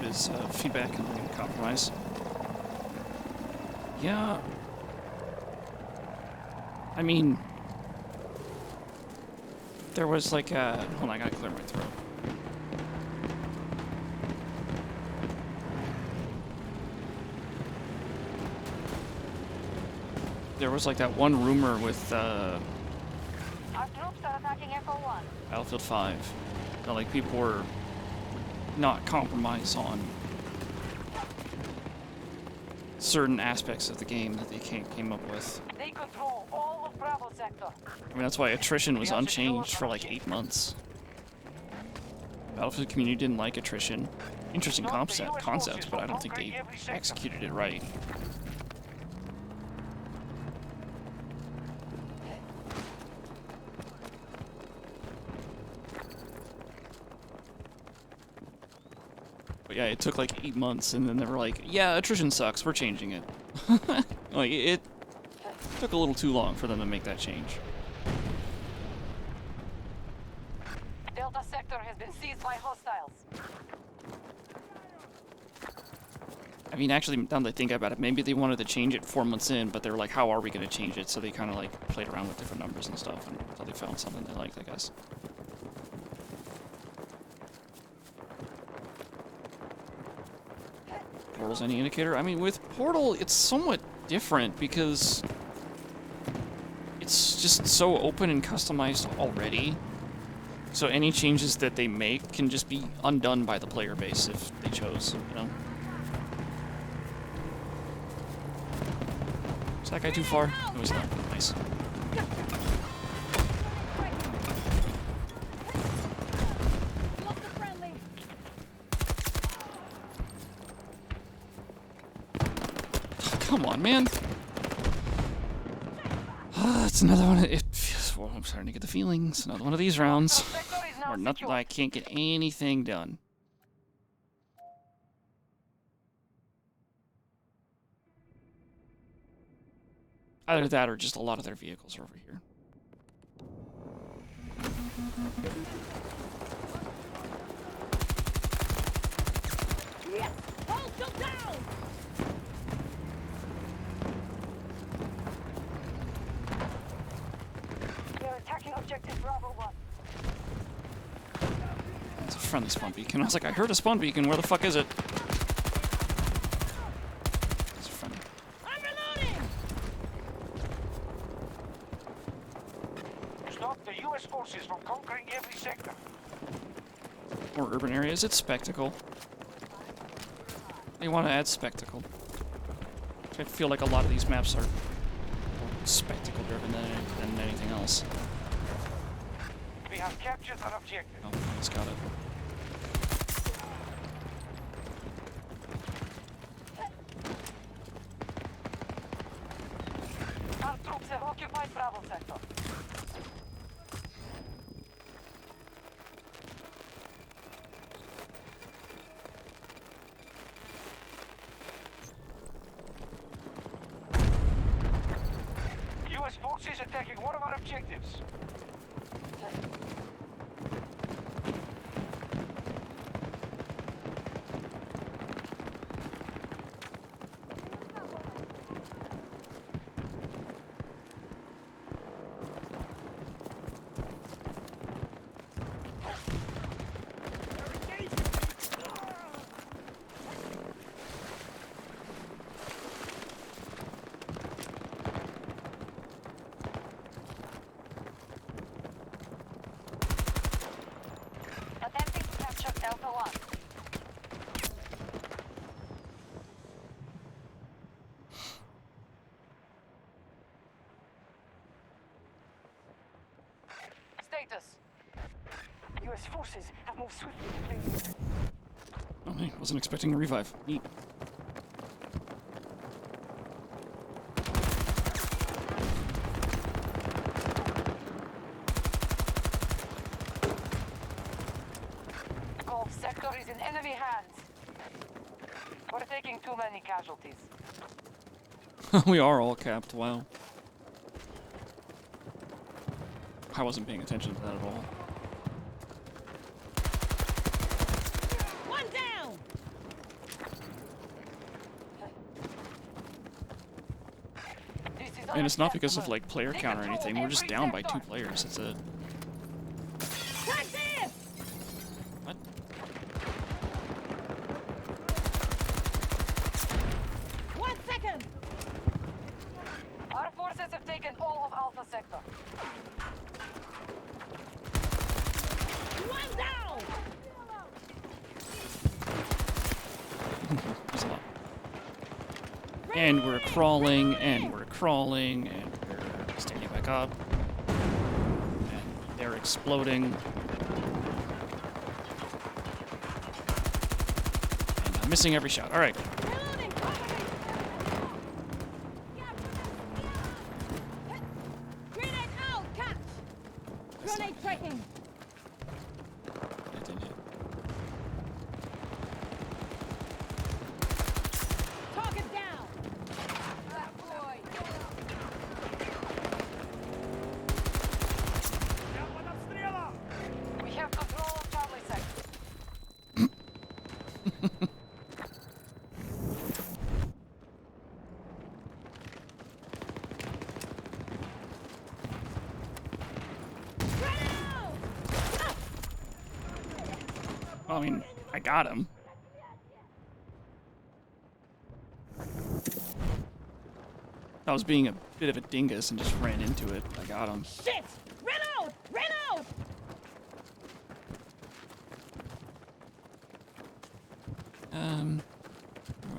his feedback and compromise. Yeah. I mean, there was like a... Hold on, I gotta clear my throat. There was like that one rumor with Our troops are attacking Echo 1. Battlefield 5 that like people were not compromise on certain aspects of the game that they came up with. They control all of Bravo sector. I mean, that's why attrition was unchanged for like 8 months. Battlefield community didn't like attrition. Interesting concept, but I don't think they executed it right. But yeah, it took like 8 months, and then they were like, yeah, attrition sucks, we're changing it. Like, it took a little too long for them to make that change. Delta sector has been seized by hostiles. I mean, actually, now that I think about it, maybe they wanted to change it 4 months in, but they were like, how are we going to change it? So they kind of like played around with different numbers and stuff until they found something they liked, I guess. Portal's any indicator? I mean, with Portal, it's somewhat different because it's just so open and customized already. So any changes that they make can just be undone by the player base if they chose, you know? Is that guy too far? It was not. Nice. Lost a friendly. Come on, man. It's another one. It feels, well, I'm starting to get the feelings. Another one of these rounds. Sector is now Or nothing. secure. I can't get anything done. Either that or just a lot of their vehicles are over here. Yes! Hold them down! They're attacking objective Bravo 1. It's a friendly spawn beacon. I was like, I heard a spawn beacon. Where the fuck is it? It's friendly. I'm reloading! Stop the U.S. forces from conquering every sector. More urban areas. It's spectacle. They want to add spectacle. I feel like a lot of these maps are more spectacle driven than anything else. We have captured an objective. Oh, he's got it. Our troops have occupied Bravo sector. U.S. forces attacking one of our objectives. Attempting to capture Delta 1. Status. U.S. forces have moved swiftly to claim. Oh, I wasn't expecting a revive. Neat. Gulf sector is in enemy hands. We're taking too many casualties. We are all capped. Wow. I wasn't paying attention to that at all. One down! And it's not because of like player count or anything. We're just down by 2 players. That's it. Taxi! What? One second! Our forces have taken all of Alpha Sector. One down! There's a lot. And we're crawling, and we're crawling, and we're standing back up. And they're exploding. And I'm missing every shot. Alright. Reloading! Grenade out! Catch! Grenade tracking! That didn't hit. Target down! We have control of Charlie Sector. Well, I mean, I got him. I was being a bit of a dingus and just ran into it. I got him. Shit! Reload! Reload!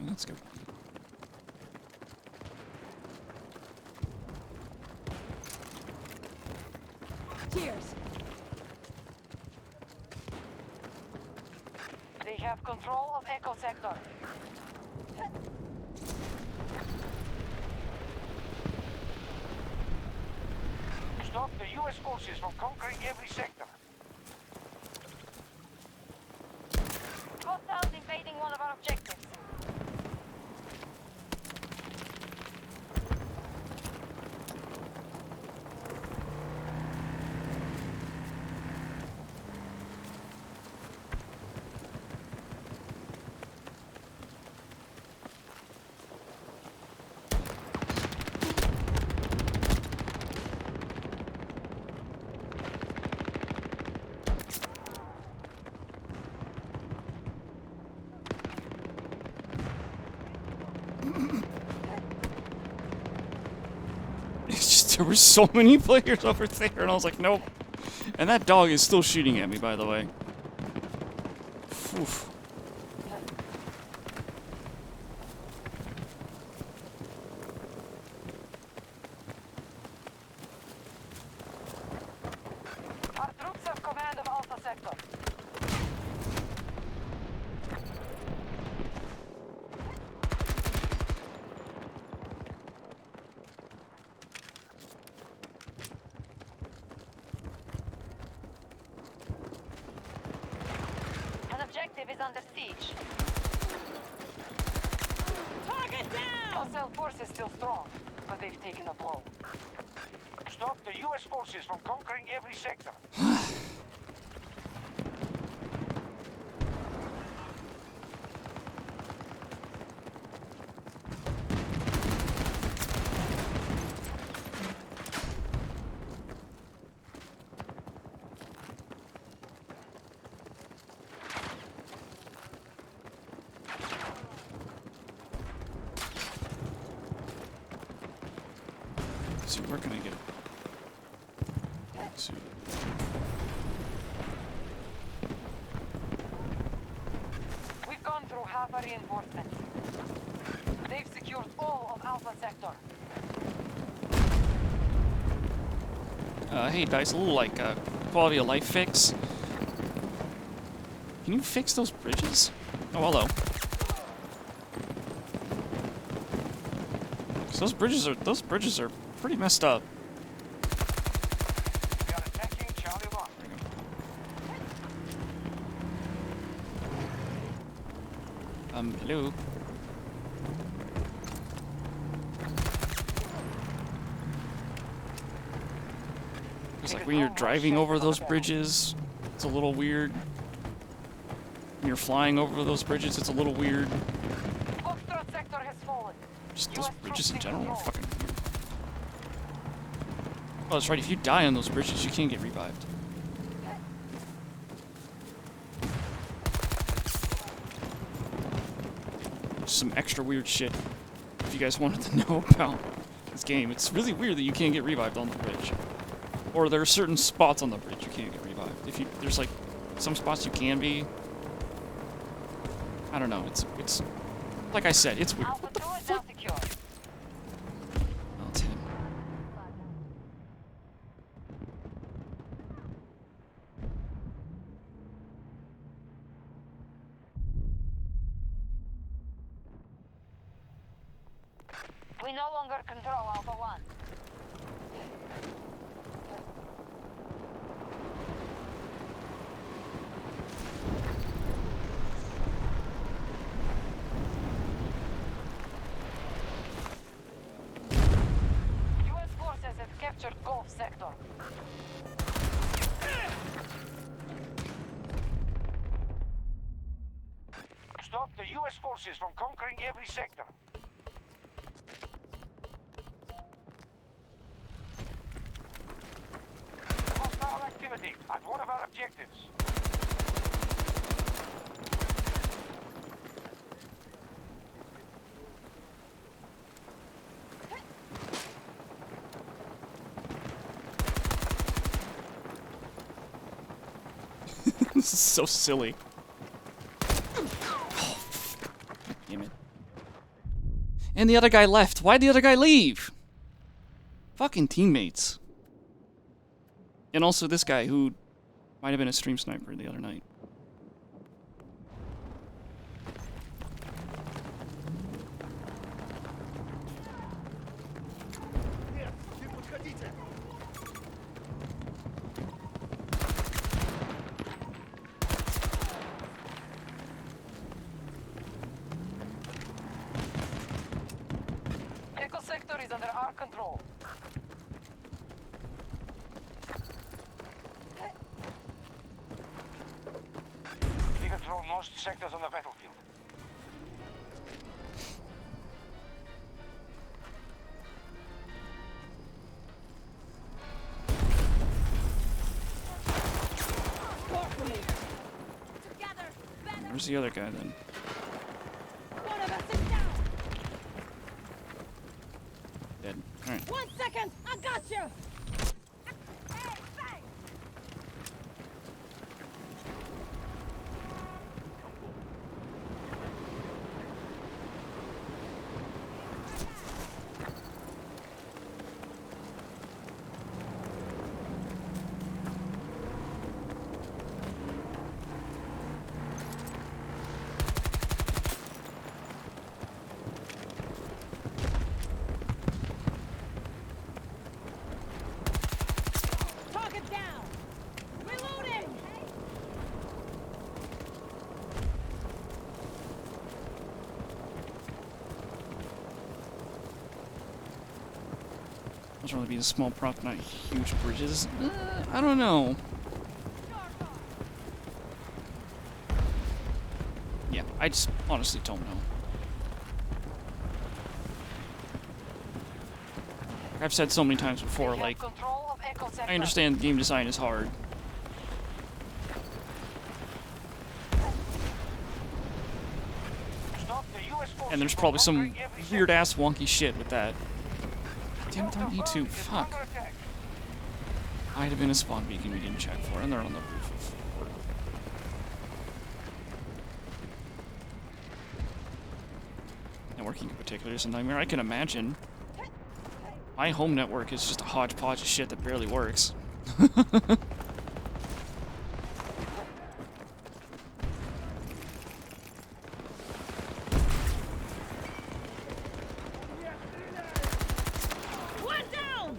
Let's go. Cheers! They have control of Echo Sector. Stop the U.S. forces from conquering every sector. Hostiles invading one of our objectives. It's just, there were so many players over there, and I was like, nope. And that dog is still shooting at me, by the way. Oof. Our troops have command of Alpha Sector. An objective is under siege. Target down! Hostile force is still strong, but they've taken a blow. Stop the U.S. forces from conquering every sector. So where can I get? So, We've gone through half a reinforcement. They've secured all of Alpha Sector. hey, Dice, a little like quality of life fix. Can you fix those bridges? Oh, hello. 'Cause those bridges are pretty messed up. We are attacking Charlie 1. Hello. It's like when you're driving over those bridges, it's a little weird. When you're flying over those bridges, it's a little weird. Foxtrot Sector has fallen. Just those bridges in general are fucking weird. Oh, that's right. If you die on those bridges, you can't get revived. Some extra weird shit. If you guys wanted to know about this game, it's really weird that you can't get revived on the bridge. Or there are certain spots on the bridge you can't get revived. There's like some spots you can be. I don't know. It's like I said, it's weird. Alpha 2 is now secure. Oh, it's him. We no longer control Alpha 1. US forces have captured Gulf sector. Stop the U.S. forces from conquering every sector. Hostile activity at one of our objectives. This is so silly. Oh, damn it. And the other guy left. Why'd the other guy leave? Fucking teammates. And also this guy who might have been a stream sniper the other night. Echo sector is under our control. We control most sectors on the battlefield. Together, better. Where's the other guy then? One of us is down. Dead. Alright. 1 second. I got you. Hey, bang. Target down. Reloading. Those really be a small prop, not huge bridges. I don't know. Yeah, I just honestly don't know. I've said so many times before, We have like, control of Echo sector. I understand game design is hard. Stop the U.S. forces And there's from probably some conquering every sector. weird ass wonky shit with that. Damn it, on Delta E2. is Fuck. under attack. Might have been a spawn beacon we didn't check for, and they're on the roof of Fort. Networking in particular is a nightmare. I can imagine. My home network is just a hodgepodge of shit that barely works. One down.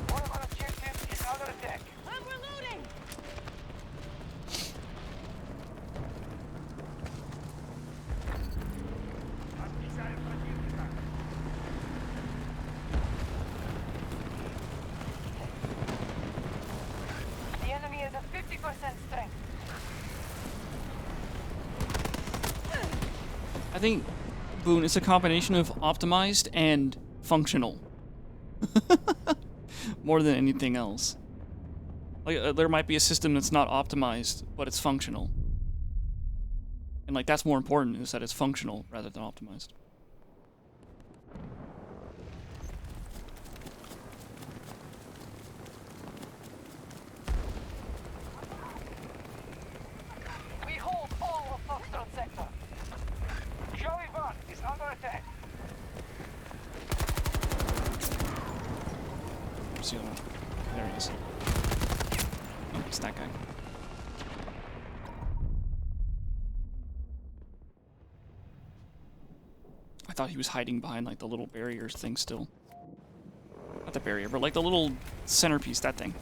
One of our objectives is under attack. I'm reloading. I think Boone is a combination of optimized and functional. More than anything else. Like, there might be a system that's not optimized, but it's functional. And, like, that's more important, is that it's functional rather than optimized. We hold all of Foxtrot sector. Charlie 1 is under attack. Where's the other one? There he is. Oh, it's that guy. I thought he was hiding behind, like, the little barriers thing still. Not the barrier, but, like, the little centerpiece, that thing.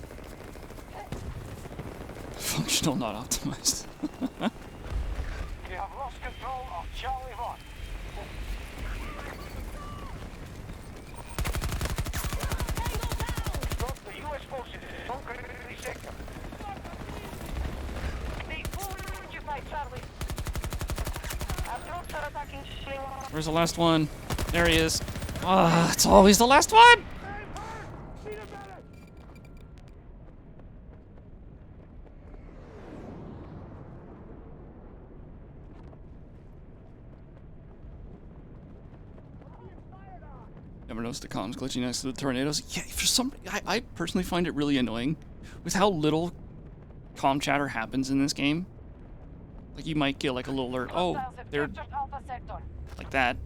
Functional, not optimized. We have lost control of Charlie 1. Stop the U.S. forces in Conquering sector. They fully occupy Charlie. Our troops are attacking Charlie 1. Where's the last one? There he is. Ah, it's always the last one! Never noticed the comms glitching next to the tornadoes. Yeah, for some, I personally find it really annoying with how little comm chatter happens in this game. Like, you might get like a little alert. Oh, they're Alpha sector. like that.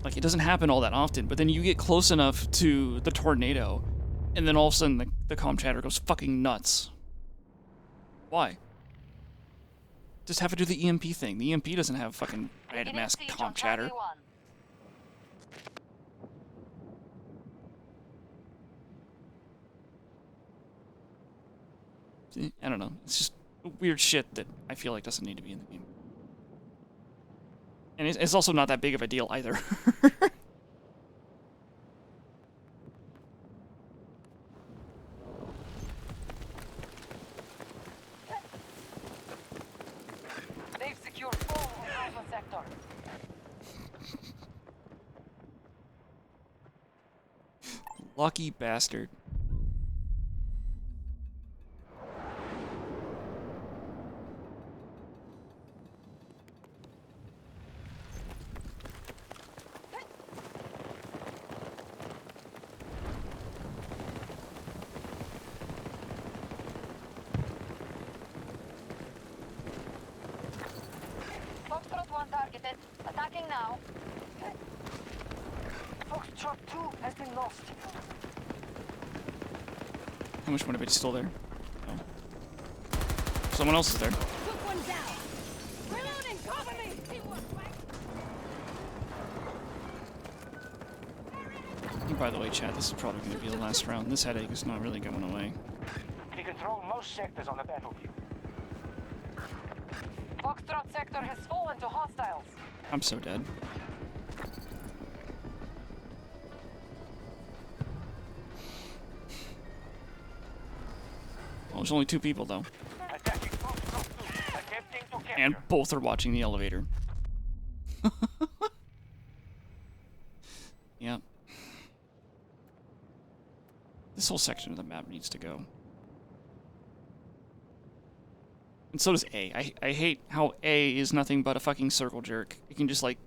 Like, it doesn't happen all that often, but then you get close enough to the tornado, and then all of a sudden the comm chatter goes fucking nuts. Why? Just have to do the EMP thing. The EMP doesn't have fucking random ass comm chatter. I don't know. It's just weird shit that I feel like doesn't need to be in the game. And it's also not that big of a deal either. They've secured all of Alpha sector. Lucky bastard. Foxtrot 1 targeted. Attacking now. Foxtrot 2 has been lost. How much motivate is still there? Oh. Someone else is there. Took one down. Reloading. Cover me. Teamwork, right? By the way, chat, this is probably going to be the last round. This headache is not really going away. We control most sectors on the battlefield. Foxtrot sector has fallen to hostiles. I'm so dead. Well, there's only 2 people, though. Attacking Foxtrot 2. Attempting to capture. And both are watching the elevator. Yep. This whole section of the map needs to go. And so does A. I hate how A is nothing but a fucking circle jerk. You can just, like,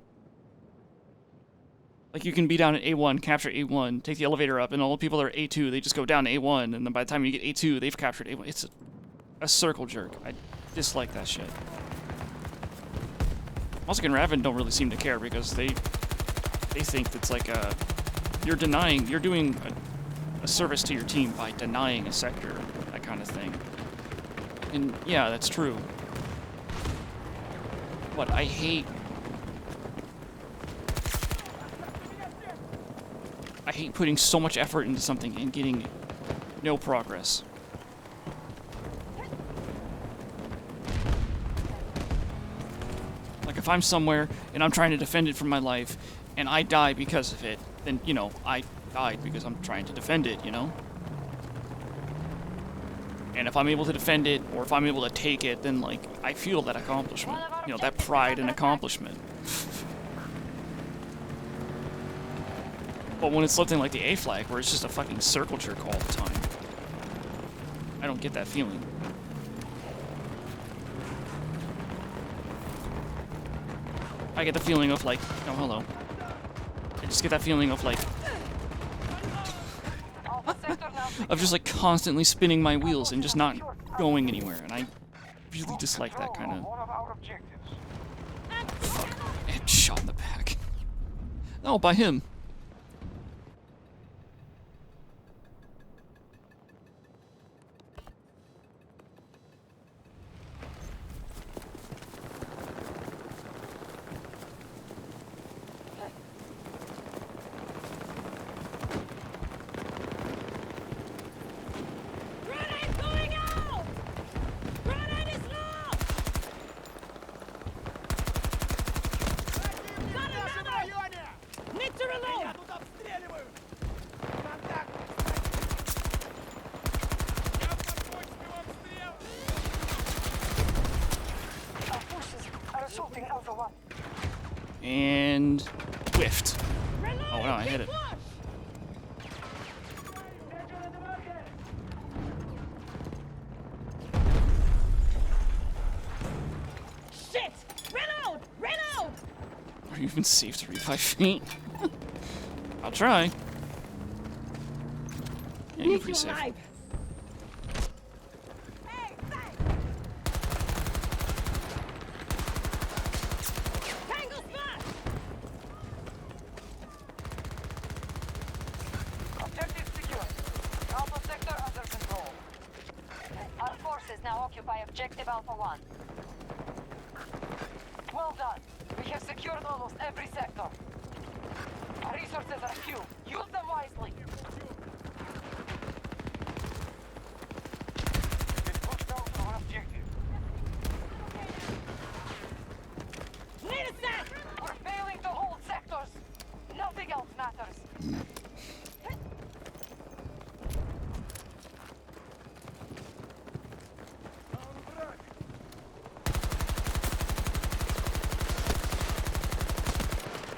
you can be down at A1, capture A1, take the elevator up, and all the people that are A2, they just go down to A1, and then by the time you get A2, they've captured A1. It's a circle jerk. I dislike that shit. Mossack and Raven don't really seem to care because they think it's like you're doing a service to your team by denying a sector, that kind of thing. And yeah, that's true. But I hate putting so much effort into something and getting no progress. Like, if I'm somewhere and I'm trying to defend it for my life and I die because of it, then, you know, I died because I'm trying to defend it, you know? And if I'm able to defend it, or if I'm able to take it, then, like, I feel that accomplishment. You know, that pride and accomplishment. But when it's something like the A flag, where it's just a fucking circle jerk all the time, I don't get that feeling. I get the feeling of, like, oh, hello. I just get that feeling of, like, of just, like, constantly spinning my wheels and just not going anywhere, and I really dislike that kind of... Fuck. And shot in the back. Oh, by him. Grenade going out! Grenade is low! Got another! Need to reload! Our forces are assaulting Alpha 1. And... whiffed. Reload! Oh, wow, I hit it. Shit! Reload! Reload! Are you even safe to revive me? I'll try. Yeah, you're Need you pretty safe. alive! Hey, hey! Tango smash! Objective secure. Alpha sector under control. Our forces now occupy objective Alpha 1. Well done. We have secured almost every sector. Our resources are few. Use them wisely. Let's push down to our objective. Need a sec! We're failing to hold sectors. Nothing else matters.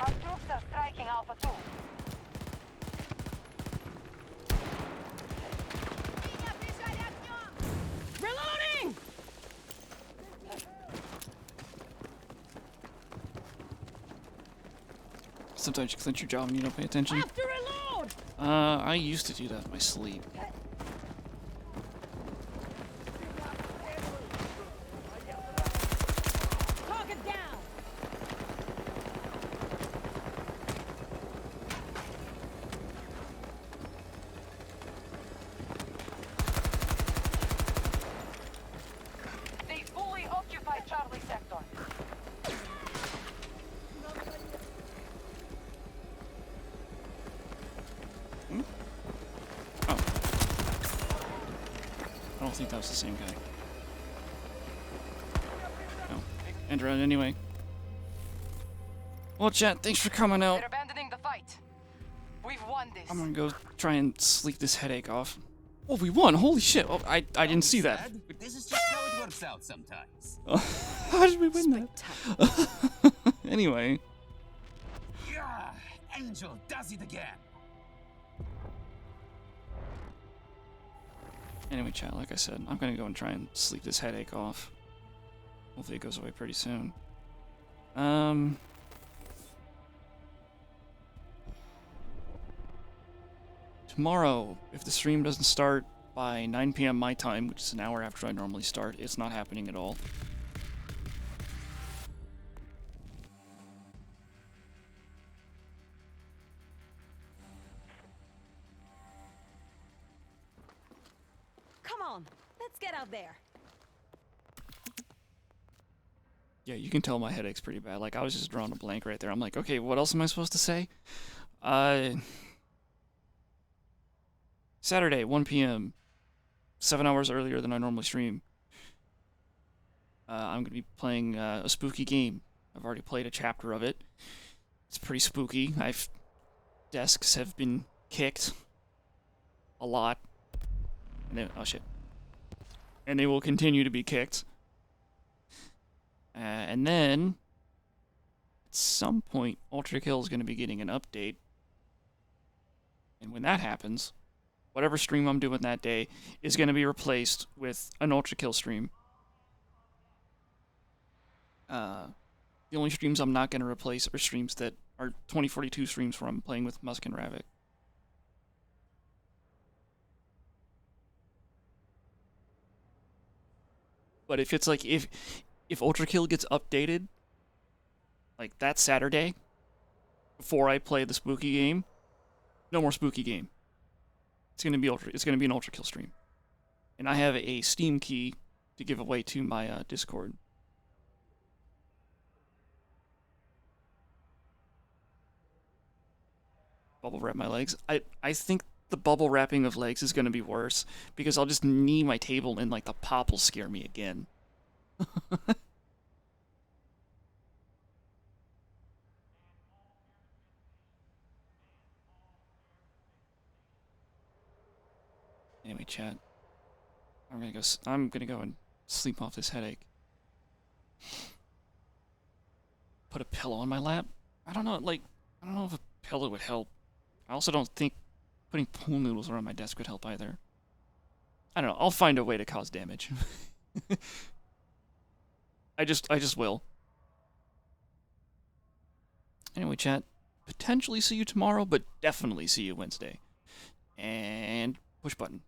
Our troops are striking Alpha 2. Reloading! Sometimes you clench your jaw when you don't pay attention. Have to reload! I used to do that in my sleep. Target down! They fully occupy Charlie sector. Oh. I don't think that was the same guy. No. End round anyway. Well, chat, thanks for coming out. They're abandoning the fight. We've won this. I'm gonna go try and sleep this headache off. Oh, we won! Holy shit! Oh, I didn't see that. Sad? This is just how it works out sometimes. How did we win that? Anyway. Yeah, Angel does it again. Anyway, chat, like I said, I'm gonna go and try and sleep this headache off. Hopefully it goes away pretty soon. Tomorrow, if the stream doesn't start by 9 p.m. my time, which is an hour after I normally start, it's not happening at all. Come on, let's get out there. Yeah, you can tell my headache's pretty bad. Like, I was just drawing a blank right there. I'm like, okay, what else am I supposed to say? Saturday, 1 p.m. 7 hours earlier than I normally stream. I'm going to be playing a spooky game. I've already played a chapter of it. It's pretty spooky. Desks have been kicked a lot. And then, oh shit. and they will continue to be kicked. And then, at some point, Ultra Kill is going to be getting an update. And when that happens, whatever stream I'm doing that day is going to be replaced with an Ultra Kill stream. The only streams I'm not going to replace are streams that are 2042 streams where I'm playing with Musk and Ravik. But if it's like, if Ultra Kill gets updated, like that Saturday, before I play the spooky game, no more spooky game. It's gonna be an Ultra Kill stream, and I have a Steam key to give away to my Discord. Bubble wrap my legs. I think the bubble wrapping of legs is gonna be worse because I'll just knee my table and like the pop will scare me again. Anyway, chat. I'm gonna go and sleep off this headache. Put a pillow on my lap? I don't know, like, I don't know if a pillow would help. I also don't think putting pool noodles around my desk would help either. I don't know, I'll find a way to cause damage. I just will. Anyway, chat. Potentially see you tomorrow, but definitely see you Wednesday. And push button.